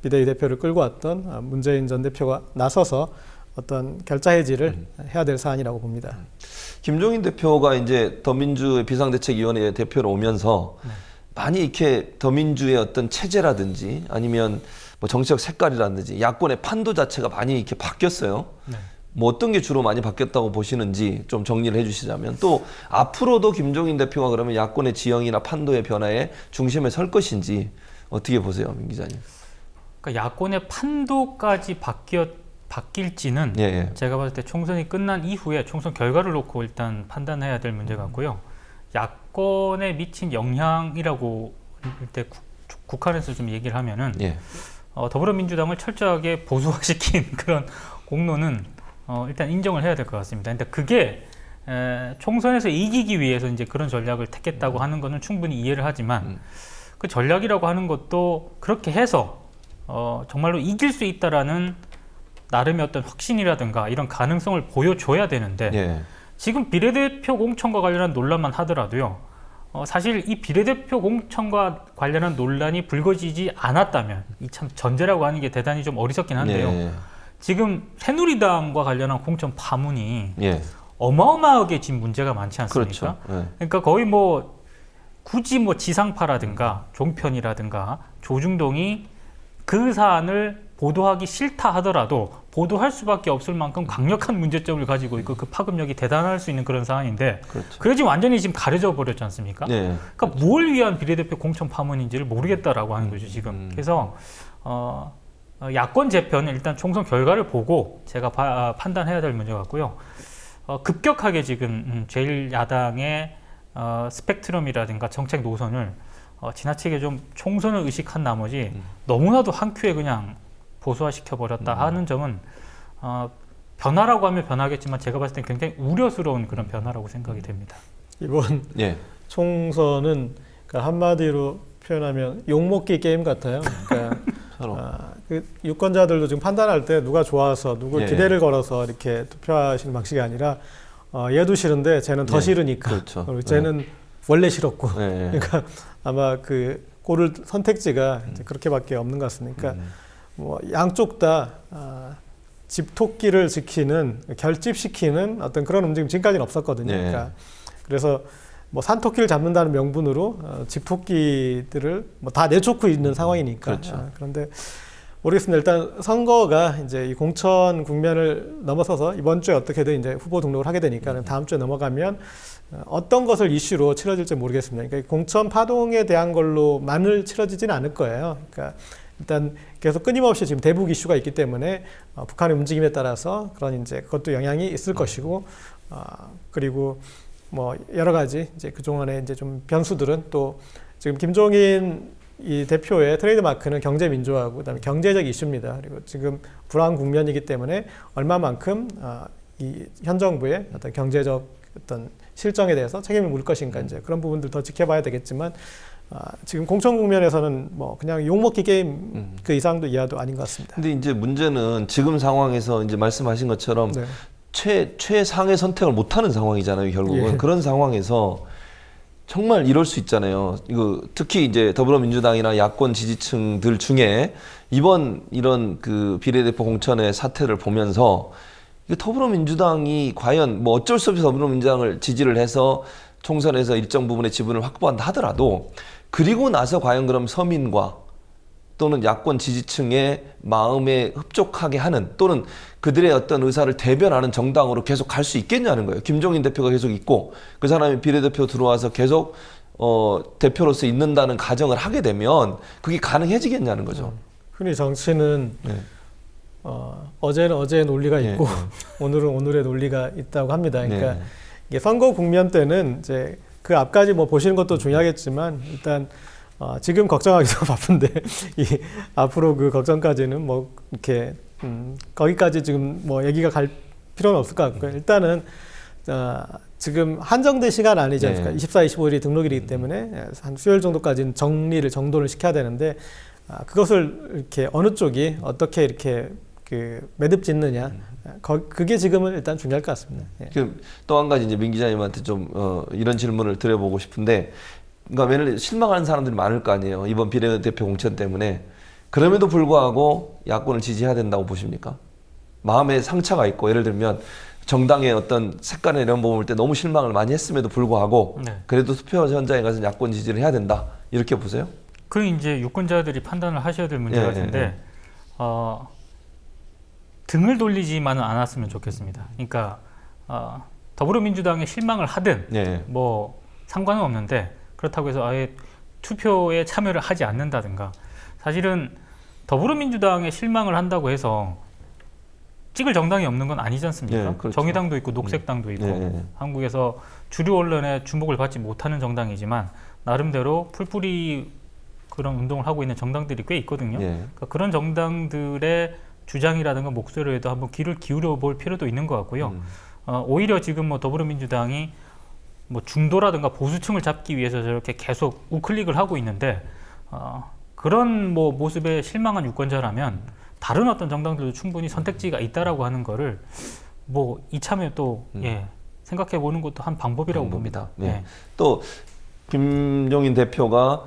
비대위 대표를 끌고 왔던 문재인 전 대표가 나서서 어떤 결자 해지를 해야 될 사안이라고 봅니다. 김종인 대표가 이제 더민주 비상대책위원회 대표로 오면서 많이 이렇게 더민주의 어떤 체제라든지 아니면 뭐 정치적 색깔이라든지 야권의 판도 자체가 많이 이렇게 바뀌었어요. 네. 뭐 어떤 게 주로 많이 바뀌었다고 보시는지 좀 정리를 해주시자면 또 앞으로도 김종인 대표가 그러면 야권의 지형이나 판도의 변화에 중심에 설 것인지 어떻게 보세요, 민 기자님? 그러니까 야권의 판도까지 바뀔지는 예, 예. 제가 봤을 때 총선이 끝난 이후에 총선 결과를 놓고 일단 판단해야 될 문제 같고요. 야권에 미친 영향이라고 일단 국한에서 좀 얘기를 하면은 예. 더불어민주당을 철저하게 보수화시킨 그런 공로는 일단 인정을 해야 될 것 같습니다. 근데 그게 총선에서 이기기 위해서 이제 그런 전략을 택했다고 하는 거는 충분히 이해를 하지만 그 전략이라고 하는 것도 그렇게 해서 정말로 이길 수 있다라는 나름의 어떤 확신이라든가 이런 가능성을 보여줘야 되는데 예. 지금 비례대표 공천과 관련한 논란만 하더라도요. 사실 이 비례대표 공천과 관련한 논란이 불거지지 않았다면 이 참 전제라고 하는 게 대단히 좀 어리석긴 한데요. 예. 지금 새누리당과 관련한 공천 파문이 예. 어마어마하게 지금 문제가 많지 않습니까? 그렇죠. 예. 그러니까 거의 뭐 굳이 뭐 지상파라든가 종편이라든가 조중동이 그 사안을 보도하기 싫다 하더라도 보도할 수밖에 없을 만큼 강력한 문제점을 가지고 있고 그 파급력이 대단할 수 있는 그런 사안인데 그렇죠. 그게 지금 완전히 지금 가려져 버렸지 않습니까? 예. 그러니까 뭘 위한 비례대표 공천 파문인지를 모르겠다라고 하는 거죠 지금. 그래서 야권 재편은 일단 총선 결과를 보고 제가 판단해야 될 문제 같고요. 급격하게 지금 제1야당의 스펙트럼이라든가 정책 노선을 지나치게 좀 총선을 의식한 나머지 너무나도 한 큐에 그냥 보수화시켜 버렸다 하는 점은 변화라고 하면 변하겠지만 제가 봤을 때 굉장히 우려스러운 그런 변화라고 생각이 됩니다. 이번 예. 총선은 그러니까 한마디로 표현하면 욕먹기 게임 같아요. 그러니까 서로. 그 유권자들도 지금 판단할 때 누가 좋아서 누구 예. 기대를 걸어서 이렇게 투표하시는 방식이 아니라 얘도 싫은데 쟤는 더 예. 싫으니까 그렇죠. 그리고 쟤는 원래 싫었고 예. 그러니까 아마 그 고를 선택지가 이제 그렇게밖에 없는 것 같습니다. 그러니까 뭐 양쪽 다 집토끼를 지키는 결집시키는 어떤 그런 움직임 지금까지는 없었거든요. 예. 그러니까 그래서 뭐 산토끼를 잡는다는 명분으로 집토끼들을 뭐 다 내쫓고 있는 상황이니까. 그렇죠. 그런데 모르겠습니다. 일단 선거가 이제 이 공천 국면을 넘어서서 이번 주에 어떻게든 이제 후보 등록을 하게 되니까 다음 주에 넘어가면 어떤 것을 이슈로 치러질지 모르겠습니다. 그러니까 공천 파동에 대한 걸로만을 치러지지는 않을 거예요. 그러니까 일단 계속 끊임없이 지금 대북 이슈가 있기 때문에 북한의 움직임에 따라서 그런 이제 그것도 영향이 있을 것이고 그리고 뭐 여러 가지 이제 그동안에 이제 좀 변수들은 또 지금 김종인 이 대표의 트레이드 마크는 경제 민주화고 그다음에 경제적 이슈입니다. 그리고 지금 불황 국면이기 때문에 얼마만큼 이 현 정부의 어떤 경제적 어떤 실정에 대해서 책임을 물 것인가 이제 그런 부분들 더 지켜봐야 되겠지만 지금 공천 국면에서는 뭐 그냥 욕먹기 게임 그 이상도 이하도 아닌 것 같습니다. 근데 이제 문제는 지금 상황에서 이제 말씀하신 것처럼 네. 최상의 선택을 못하는 상황이잖아요. 결국은 예. 그런 상황에서 정말 이럴 수 있잖아요. 이거 특히 이제 더불어민주당이나 야권 지지층들 중에 이번 이런 그 비례대표 공천의 사태를 보면서 이게 더불어민주당이 과연 뭐 어쩔 수 없이 더불어민주당을 지지를 해서 총선에서 일정 부분의 지분을 확보한다 하더라도 그리고 나서 과연 그럼 서민과 또는 야권 지지층의 마음에 흡족하게 하는 또는 그들의 어떤 의사를 대변하는 정당으로 계속 갈 수 있겠냐는 거예요. 김종인 대표가 계속 있고 그 사람이 비례대표 들어와서 계속 대표로서 있는다는 가정을 하게 되면 그게 가능해지겠냐는 거죠. 흔히 정치는 네. 어제는 어제의 논리가 네, 있고 오늘은 오늘의 논리가 있다고 합니다. 그러니까 이게 선거 국면 때는 이제 그 앞까지 뭐 보시는 것도 중요하겠지만 일단 지금 걱정하기도 바쁜데 이 앞으로 그 걱정까지는 뭐 이렇게 거기까지 지금 뭐 얘기가 갈 필요는 없을 것 같고요. 일단은 지금 한정된 시간 아니지 않습니까? 24, 25일이 등록일이기 때문에 한 수요일 정도까지는 정돈을 시켜야 되는데 그것을 이렇게 어느 쪽이 어떻게 이렇게 그 매듭 짓느냐 그게 지금은 일단 중요할 것 같습니다. 예. 또 한 가지 이제 민 기자님한테 좀 이런 질문을 드려보고 싶은데, 그러니까 매일 실망하는 사람들이 많을 거 아니에요. 이번 비례대표 공천 때문에. 그럼에도 불구하고 야권을 지지해야 된다고 보십니까? 마음에 상처가 있고 예를 들면 정당의 어떤 색깔이나 이런 부분을 때 너무 실망을 많이 했음에도 불구하고 네. 그래도 투표 현장에 가서 야권 지지를 해야 된다 이렇게 보세요? 그 이제 유권자들이 판단을 하셔야 될 문제 같은데 등을 돌리지만은 않았으면 좋겠습니다. 그러니까 더불어민주당에 실망을 하든 뭐 상관은 없는데 그렇다고 해서 아예 투표에 참여를 하지 않는다든가, 사실은 더불어민주당에 실망을 한다고 해서 찍을 정당이 없는 건 아니지 않습니까? 그렇죠. 정의당도 있고 녹색당도 있고 한국에서 주류 언론의 주목을 받지 못하는 정당이지만 나름대로 풀뿌리 그런 운동을 하고 있는 정당들이 꽤 있거든요. 그러니까 그런 정당들의 주장이라든가 목소리에도 한번 귀를 기울여 볼 필요도 있는 것 같고요. 오히려 지금 뭐 더불어민주당이 뭐 중도라든가 보수층을 잡기 위해서 저렇게 계속 우클릭을 하고 있는데 그런 뭐 모습에 실망한 유권자라면 다른 어떤 정당들도 충분히 선택지가 있다라고 하는 거를 뭐 이참에 또 생각해 보는 것도 한 방법이라고 봅니다. 또 김종인 대표가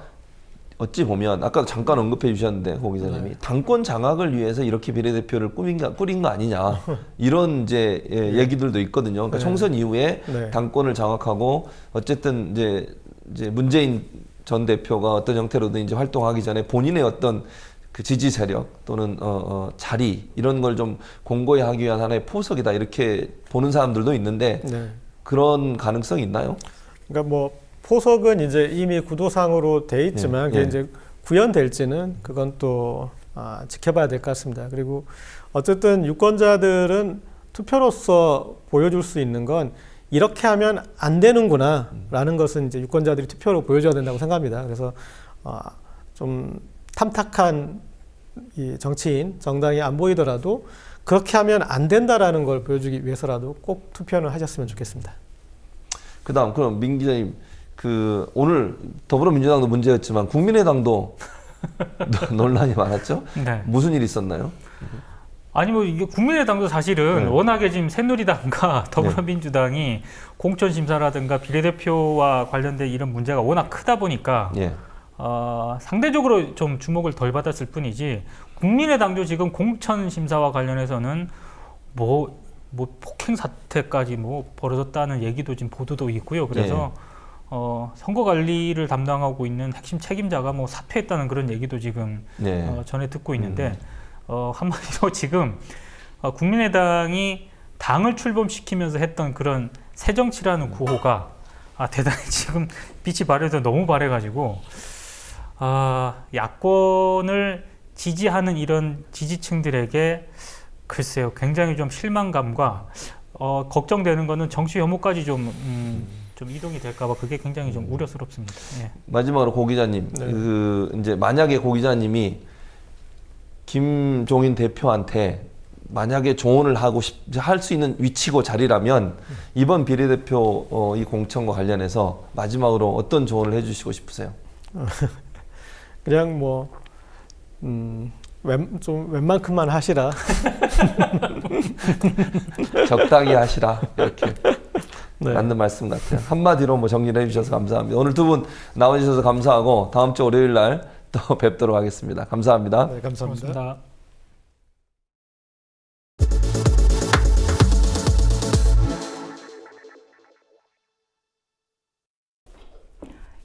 어찌 보면 아까도 잠깐 언급해 주셨는데 고 기자님이 당권 장악을 위해서 이렇게 비례대표를 꾸린 거 아니냐 이런 이제 얘기들도 있거든요. 그러니까 총선 이후에 당권을 장악하고 어쨌든 이제 문재인 전 대표가 어떤 형태로든 이제 활동하기 전에 본인의 어떤 그 지지 세력 또는 자리 이런 걸 좀 공고히 하기 위한 하나의 포석이다 이렇게 보는 사람들도 있는데 그런 가능성이 있나요? 그러니까 뭐 포석은 이제 이미 구도상으로 돼 있지만 그게 이제 구현될지는 그건 또 지켜봐야 될 것 같습니다. 그리고 어쨌든 유권자들은 투표로서 보여줄 수 있는 건 이렇게 하면 안 되는구나 라는 것은 이제 유권자들이 투표로 보여줘야 된다고 생각합니다. 그래서 좀 탐탁한 이 정치인, 정당이 안 보이더라도 그렇게 하면 안 된다라는 걸 보여주기 위해서라도 꼭 투표는 하셨으면 좋겠습니다. 그다음 그럼 민 기자님 그 오늘 더불어민주당도 문제였지만 국민의당도 논란이 많았죠? 무슨 일이 있었나요? 아니 뭐 이게 국민의당도 사실은 워낙에 지금 새누리당과 더불어민주당이 공천심사라든가 비례대표와 관련된 이런 문제가 워낙 크다 보니까 상대적으로 좀 주목을 덜 받았을 뿐이지 국민의당도 지금 공천심사와 관련해서는 뭐 폭행 사태까지 뭐 벌어졌다는 얘기도 지금 보도도 있고요. 그래서 선거 관리를 담당하고 있는 핵심 책임자가 뭐 사퇴했다는 그런 얘기도 지금 전해 듣고 있는데 한마디로 지금 국민의당이 당을 출범시키면서 했던 그런 새정치라는 구호가 대단히 지금 빛이 발해서 너무 발해가지고 야권을 지지하는 이런 지지층들에게 글쎄요 굉장히 좀 실망감과 걱정되는 거는 정치 혐오까지 좀 이동이 될까봐 그게 굉장히 좀 우려스럽습니다. 마지막으로 고 기자님, 그 이제 만약에 고 기자님이 김종인 대표한테 만약에 조언을 할 수 있는 위치고 자리라면 이번 비례대표 이 공천과 관련해서 마지막으로 어떤 조언을 해주시고 싶으세요? 그냥 뭐 좀 웬만큼만 하시라. 적당히 하시라 이렇게. 네. 맞는 말씀 같아요. 한마디로 뭐 정리를 해주셔서 감사합니다. 오늘 두 분 나와주셔서 감사하고 다음 주 월요일 날 또 뵙도록 하겠습니다. 감사합니다. 네, 감사합니다. 고맙습니다.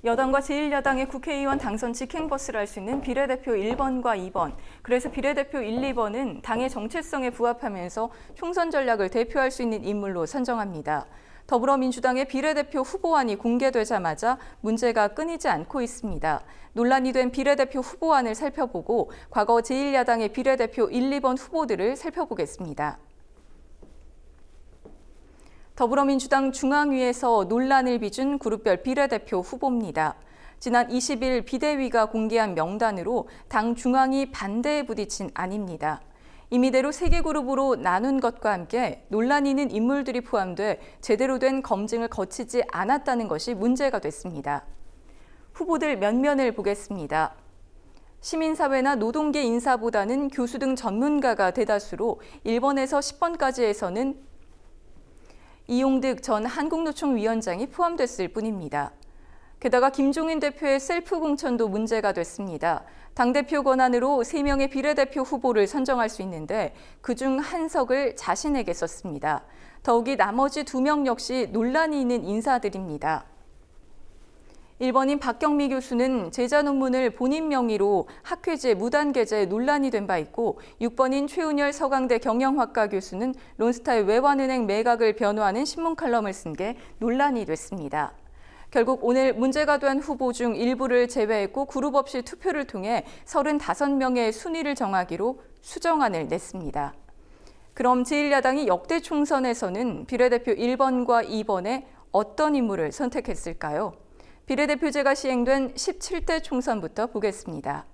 여당과 제1야당의 국회의원 당선 직행버스를 할 수 있는 비례대표 1번과 2번. 그래서 비례대표 1, 2번은 당의 정체성에 부합하면서 총선 전략을 대표할 수 있는 인물로 선정합니다. 더불어민주당의 비례대표 후보안이 공개되자마자 문제가 끊이지 않고 있습니다. 논란이 된 비례대표 후보안을 살펴보고 과거 제1야당의 비례대표 1, 2번 후보들을 살펴보겠습니다. 더불어민주당 중앙위에서 논란을 빚은 그룹별 비례대표 후보입니다. 지난 20일 비대위가 공개한 명단으로 당 중앙이 반대에 부딪힌 안입니다. 임의대로 3개 그룹으로 나눈 것과 함께 논란이 있는 인물들이 포함돼 제대로 된 검증을 거치지 않았다는 것이 문제가 됐습니다. 후보들 면면을 보겠습니다. 시민사회나 노동계 인사보다는 교수 등 전문가가 대다수로 1번에서 10번까지에서는 이용득 전 한국노총 위원장이 포함됐을 뿐입니다. 게다가 김종인 대표의 셀프 공천도 문제가 됐습니다. 당대표 권한으로 3명의 비례대표 후보를 선정할 수 있는데 그중 1석을 자신에게 썼습니다. 더욱이 나머지 2명 역시 논란이 있는 인사들입니다. 1번인 박경미 교수는 제자 논문을 본인 명의로 학회지에 무단 게재해 논란이 된 바 있고 6번인 최운열 서강대 경영학과 교수는 론스타의 외환은행 매각을 변호하는 신문 칼럼을 쓴 게 논란이 됐습니다. 결국 오늘 문제가 된 후보 중 일부를 제외했고 그룹 없이 투표를 통해 35명의 순위를 정하기로 수정안을 냈습니다. 그럼 제1야당이 역대 총선에서는 비례대표 1번과 2번에 어떤 인물을 선택했을까요? 비례대표제가 시행된 17대 총선부터 보겠습니다.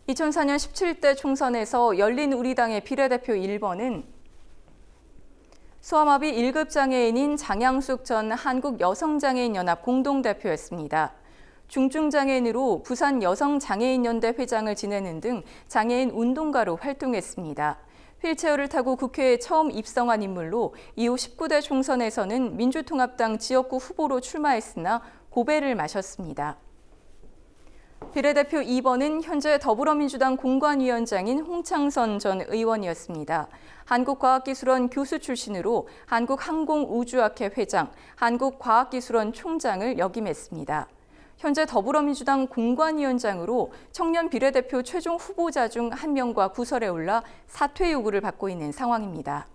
2004년 17대 총선에서 열린우리당의 비례대표 1번은 소아마비 1급 장애인인 장양숙 전 한국여성장애인연합 공동대표였습니다. 중증장애인으로 부산여성장애인연대 회장을 지내는 등 장애인 운동가로 활동했습니다. 휠체어를 타고 국회에 처음 입성한 인물로 이후 19대 총선에서는 민주통합당 지역구 후보로 출마했으나 고배를 마셨습니다. 비례대표 2번은 현재 더불어민주당 공관위원장인 홍창선 전 의원이었습니다. 한국과학기술원 교수 출신으로 한국항공우주학회 회장, 한국과학기술원 총장을 역임했습니다. 현재 더불어민주당 공관위원장으로 청년 비례대표 최종 후보자 중 1명과 구설에 올라 사퇴 요구를 받고 있는 상황입니다.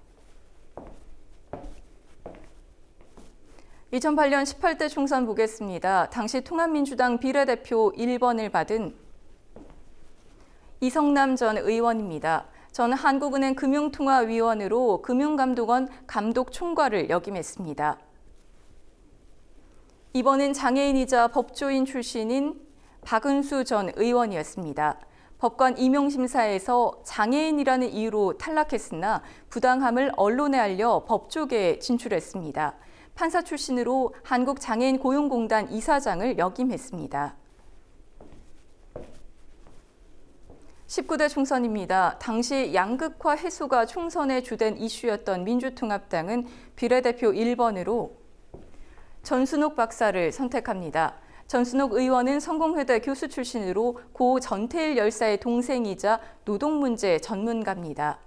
2008년 18대 총선 보겠습니다. 당시 통합민주당 비례대표 1번을 받은 이성남 전 의원입니다. 전 한국은행 금융통화위원으로 금융감독원 감독총괄을 역임했습니다. 이번은 장애인이자 법조인 출신인 박은수 전 의원이었습니다. 법관 임용심사에서 장애인이라는 이유로 탈락했으나 부당함을 언론에 알려 법조계에 진출했습니다. 판사 출신으로 한국장애인고용공단 이사장을 역임했습니다. 19대 총선입니다. 당시 양극화 해소가 총선의 주된 이슈였던 민주통합당은 비례대표 1번으로 전순옥 박사를 선택합니다. 전순옥 의원은 성공회대 교수 출신으로 고 전태일 열사의 동생이자 노동문제 전문가입니다.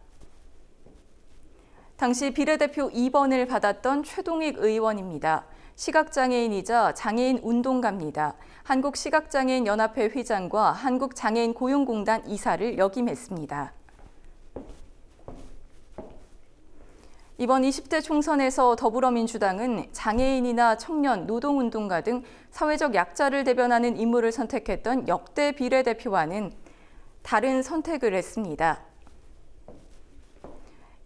당시 비례대표 2번을 받았던 최동익 의원입니다. 시각장애인이자 장애인 운동가입니다. 한국시각장애인연합회 회장과 한국장애인고용공단 이사를 역임했습니다. 이번 20대 총선에서 더불어민주당은 장애인이나 청년, 노동운동가 등 사회적 약자를 대변하는 인물을 선택했던 역대 비례대표와는 다른 선택을 했습니다.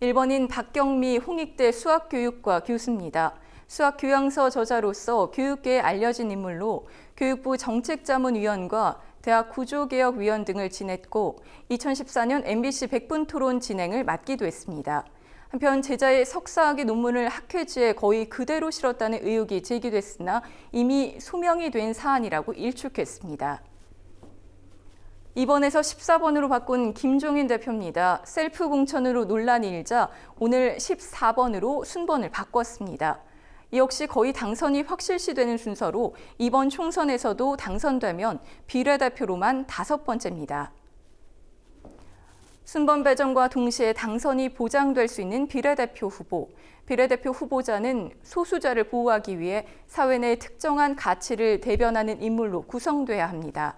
1번인 박경미 홍익대 수학교육과 교수입니다. 수학교양서 저자로서 교육계에 알려진 인물로 교육부 정책자문위원과 대학 구조개혁위원 등을 지냈고 2014년 MBC 100분 토론 진행을 맡기도 했습니다. 한편 제자의 석사학위 논문을 학회지에 거의 그대로 실었다는 의혹이 제기됐으나 이미 소명이 된 사안이라고 일축했습니다. 이번에서 14번으로 바꾼 김종인 대표입니다. 셀프 공천으로 논란이 일자 오늘 14번으로 순번을 바꿨습니다. 이 역시 거의 당선이 확실시되는 순서로 이번 총선에서도 당선되면 비례대표로만 5번째입니다. 순번 배정과 동시에 당선이 보장될 수 있는 비례대표 후보. 비례대표 후보자는 소수자를 보호하기 위해 사회 내 특정한 가치를 대변하는 인물로 구성돼야 합니다.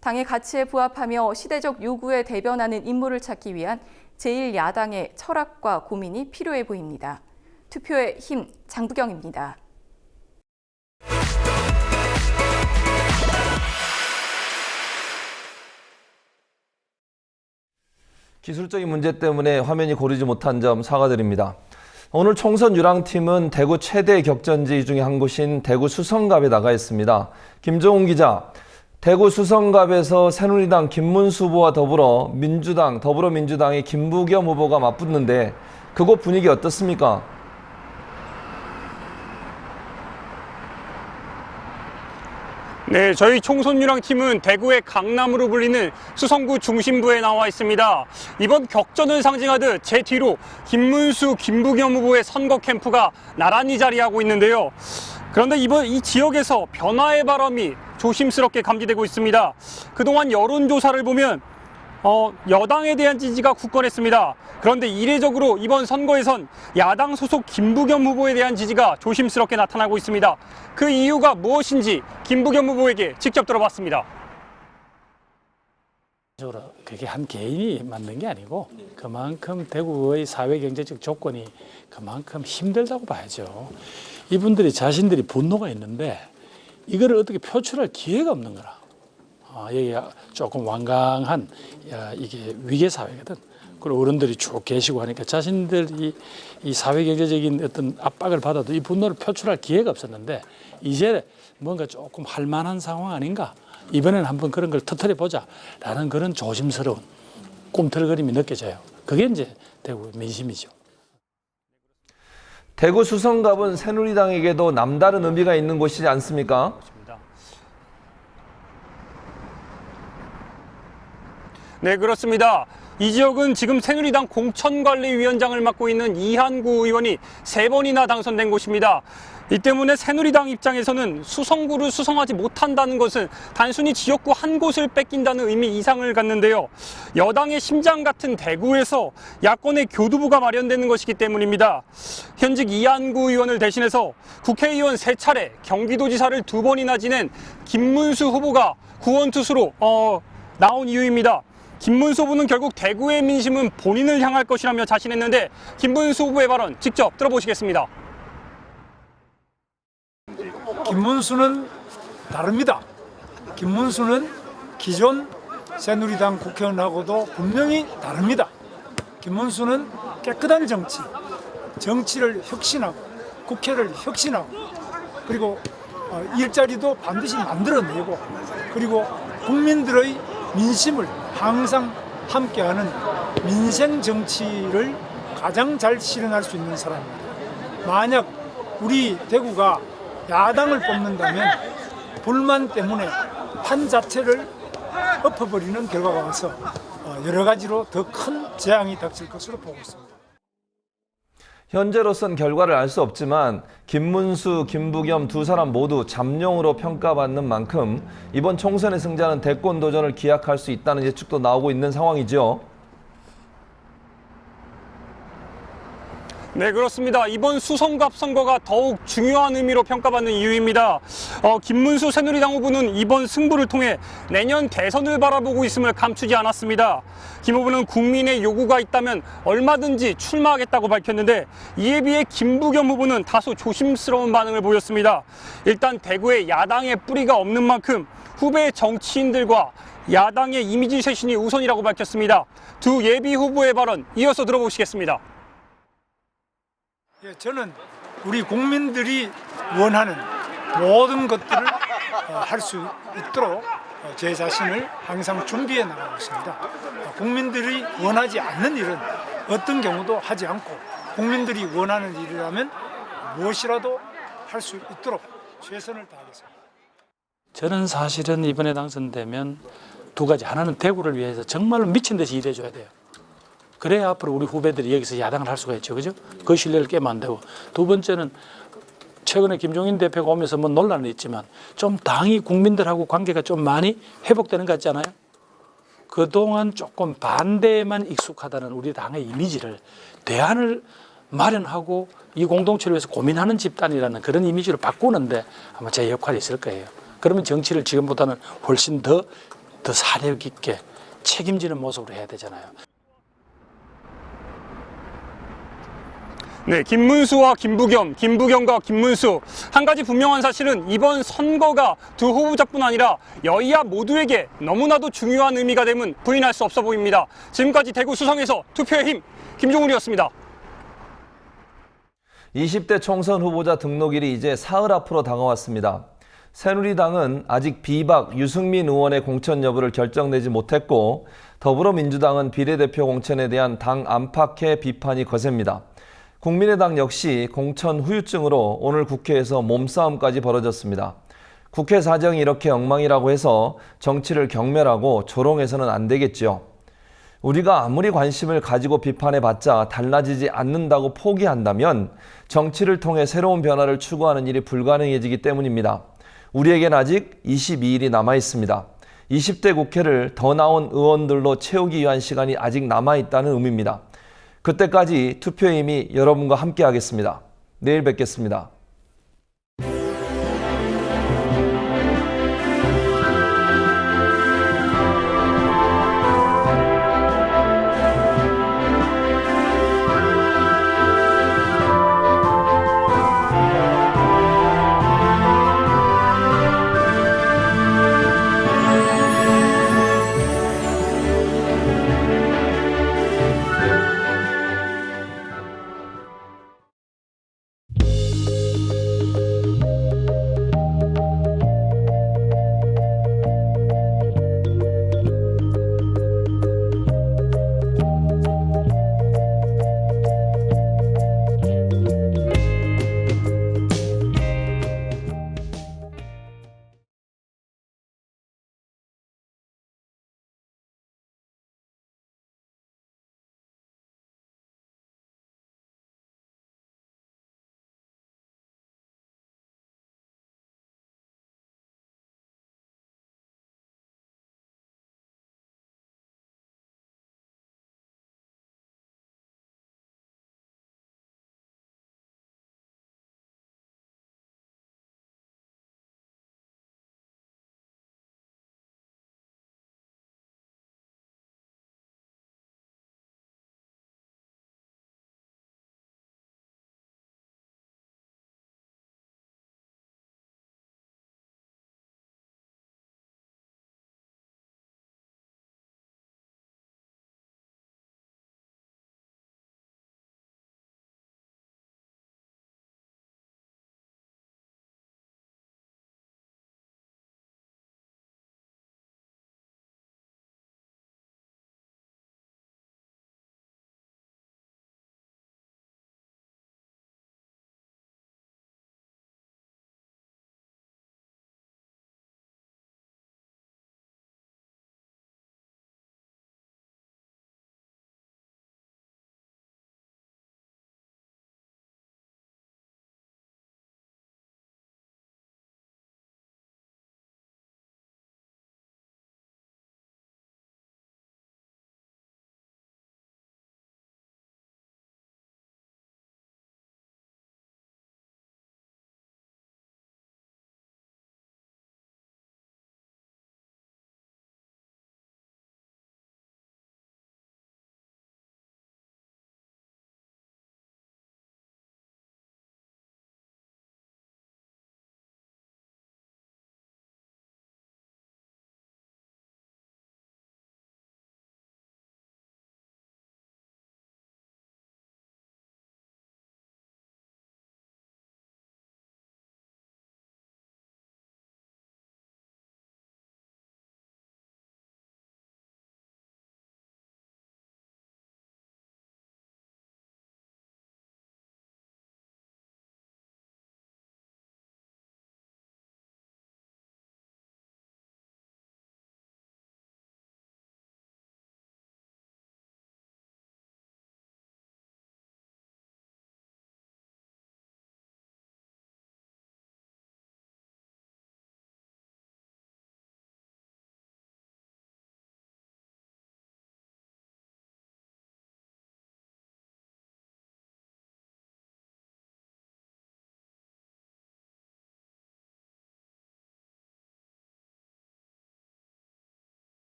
당의 가치에 부합하며 시대적 요구에 대변하는 인물을 찾기 위한 제1야당의 철학과 고민이 필요해 보입니다. 투표의 힘, 장부경입니다. 기술적인 문제 때문에 화면이 고르지 못한 점 사과드립니다. 오늘 총선 유랑팀은 대구 최대 격전지 중에 한 곳인 대구 수성갑에 나가 있습니다. 김종훈 기자, 대구 수성갑에서 새누리당 김문수 후보와 더불어민주당의 김부겸 후보가 맞붙는데 그곳 분위기 어떻습니까? 네, 저희 총선 유랑팀은 대구의 강남으로 불리는 수성구 중심부에 나와 있습니다. 이번 격전을 상징하듯 제 뒤로 김문수, 김부겸 후보의 선거 캠프가 나란히 자리하고 있는데요. 그런데 이번 이 지역에서 변화의 바람이 조심스럽게 감지되고 있습니다. 그동안 여론조사를 보면 여당에 대한 지지가 굳건했습니다. 그런데 이례적으로 이번 선거에선 야당 소속 김부겸 후보에 대한 지지가 조심스럽게 나타나고 있습니다. 그 이유가 무엇인지 김부겸 후보에게 직접 들어봤습니다. 그게 한 개인이 만든 게 아니고 그만큼 대구의 사회경제적 조건이 그만큼 힘들다고 봐야죠. 이분들이 자신들이 분노가 있는데 이거를 어떻게 표출할 기회가 없는 거라. 여기가 조금 완강한 이게 위계 사회거든. 그리고 어른들이 쭉 계시고 하니까 자신들이 이 사회 경제적인 어떤 압박을 받아도 이 분노를 표출할 기회가 없었는데 이제 뭔가 조금 할 만한 상황 아닌가. 이번에는 한번 그런 걸 터뜨려 보자라는 그런 조심스러운 꿈틀거림이 느껴져요. 그게 이제 대구 민심이죠. 대구 수성갑은 새누리당에게도 남다른 의미가 있는 곳이지 않습니까? 네, 그렇습니다. 이 지역은 지금 새누리당 공천관리위원장을 맡고 있는 이한구 의원이 3번이나 당선된 곳입니다. 이 때문에 새누리당 입장에서는 수성구를 수성하지 못한다는 것은 단순히 지역구 한 곳을 뺏긴다는 의미 이상을 갖는데요. 여당의 심장 같은 대구에서 야권의 교두보가 마련되는 것이기 때문입니다. 현직 이한구 의원을 대신해서 국회의원 3차례, 경기도지사를 2번이나 지낸 김문수 후보가 구원투수로 나온 이유입니다. 김문수 후보는 결국 대구의 민심은 본인을 향할 것이라며 자신했는데 김문수 후보의 발언 직접 들어보시겠습니다. 김문수는 다릅니다. 김문수는 기존 새누리당 국회의원하고도 분명히 다릅니다. 김문수는 깨끗한 정치를 혁신하고 국회를 혁신하고 그리고 일자리도 반드시 만들어내고 그리고 국민들의 민심을 항상 함께하는 민생 정치를 가장 잘 실현할 수 있는 사람입니다. 만약 우리 대구가 야당을 뽑는다면 불만 때문에 판 자체를 엎어버리는 결과가 와서 여러 가지로 더 큰 재앙이 닥칠 것으로 보고 있습니다. 현재로선 결과를 알 수 없지만 김문수, 김부겸 두 사람 모두 잠룡으로 평가받는 만큼 이번 총선의 승자는 대권 도전을 기약할 수 있다는 예측도 나오고 있는 상황이죠. 네, 그렇습니다. 이번 수성갑 선거가 더욱 중요한 의미로 평가받는 이유입니다. 김문수 새누리당 후보는 이번 승부를 통해 내년 대선을 바라보고 있음을 감추지 않았습니다. 김 후보는 국민의 요구가 있다면 얼마든지 출마하겠다고 밝혔는데 이에 비해 김부겸 후보는 다소 조심스러운 반응을 보였습니다. 일단 대구에 야당의 뿌리가 없는 만큼 후배 정치인들과 야당의 이미지 쇄신이 우선이라고 밝혔습니다. 두 예비 후보의 발언 이어서 들어보시겠습니다. 저는 우리 국민들이 원하는 모든 것들을 할 수 있도록 제 자신을 항상 준비해 나가고 있습니다. 국민들이 원하지 않는 일은 어떤 경우도 하지 않고 국민들이 원하는 일이라면 무엇이라도 할 수 있도록 최선을 다하겠습니다. 저는 사실은 이번에 당선되면 두 가지. 하나는 대구를 위해서 정말로 미친 듯이 일해줘야 돼요. 그래야 앞으로 우리 후배들이 여기서 야당을 할 수가 있죠. 그죠? 그 신뢰를 깨면 안 되고. 두 번째는 최근에 김종인 대표가 오면서 뭐 논란은 있지만 좀 당이 국민들하고 관계가 좀 많이 회복되는 것 같지 않아요? 그동안 조금 반대에만 익숙하다는 우리 당의 이미지를 대안을 마련하고 이 공동체를 위해서 고민하는 집단이라는 그런 이미지를 바꾸는데 아마 제 역할이 있을 거예요. 그러면 정치를 지금보다는 훨씬 더 사력 있게 책임지는 모습으로 해야 되잖아요. 네, 김문수와 김부겸, 김부겸과 김문수. 한 가지 분명한 사실은 이번 선거가 두 후보자뿐 아니라 여야 모두에게 너무나도 중요한 의미가 됨은 부인할 수 없어 보입니다. 지금까지 대구 수성에서 투표의 힘, 김종울이었습니다. 20대 총선 후보자 등록일이 이제 사흘 앞으로 다가왔습니다. 새누리당은 아직 비박 유승민 의원의 공천 여부를 결정내지 못했고 더불어민주당은 비례대표 공천에 대한 당 안팎의 비판이 거셉니다. 국민의당 역시 공천 후유증으로 오늘 국회에서 몸싸움까지 벌어졌습니다. 국회 사정이 이렇게 엉망이라고 해서 정치를 경멸하고 조롱해서는 안 되겠지요. 우리가 아무리 관심을 가지고 비판해봤자 달라지지 않는다고 포기한다면 정치를 통해 새로운 변화를 추구하는 일이 불가능해지기 때문입니다. 우리에겐 아직 22일이 남아있습니다. 20대 국회를 더 나은 의원들로 채우기 위한 시간이 아직 남아있다는 의미입니다. 그때까지 투표의 힘이 여러분과 함께 하겠습니다. 내일 뵙겠습니다.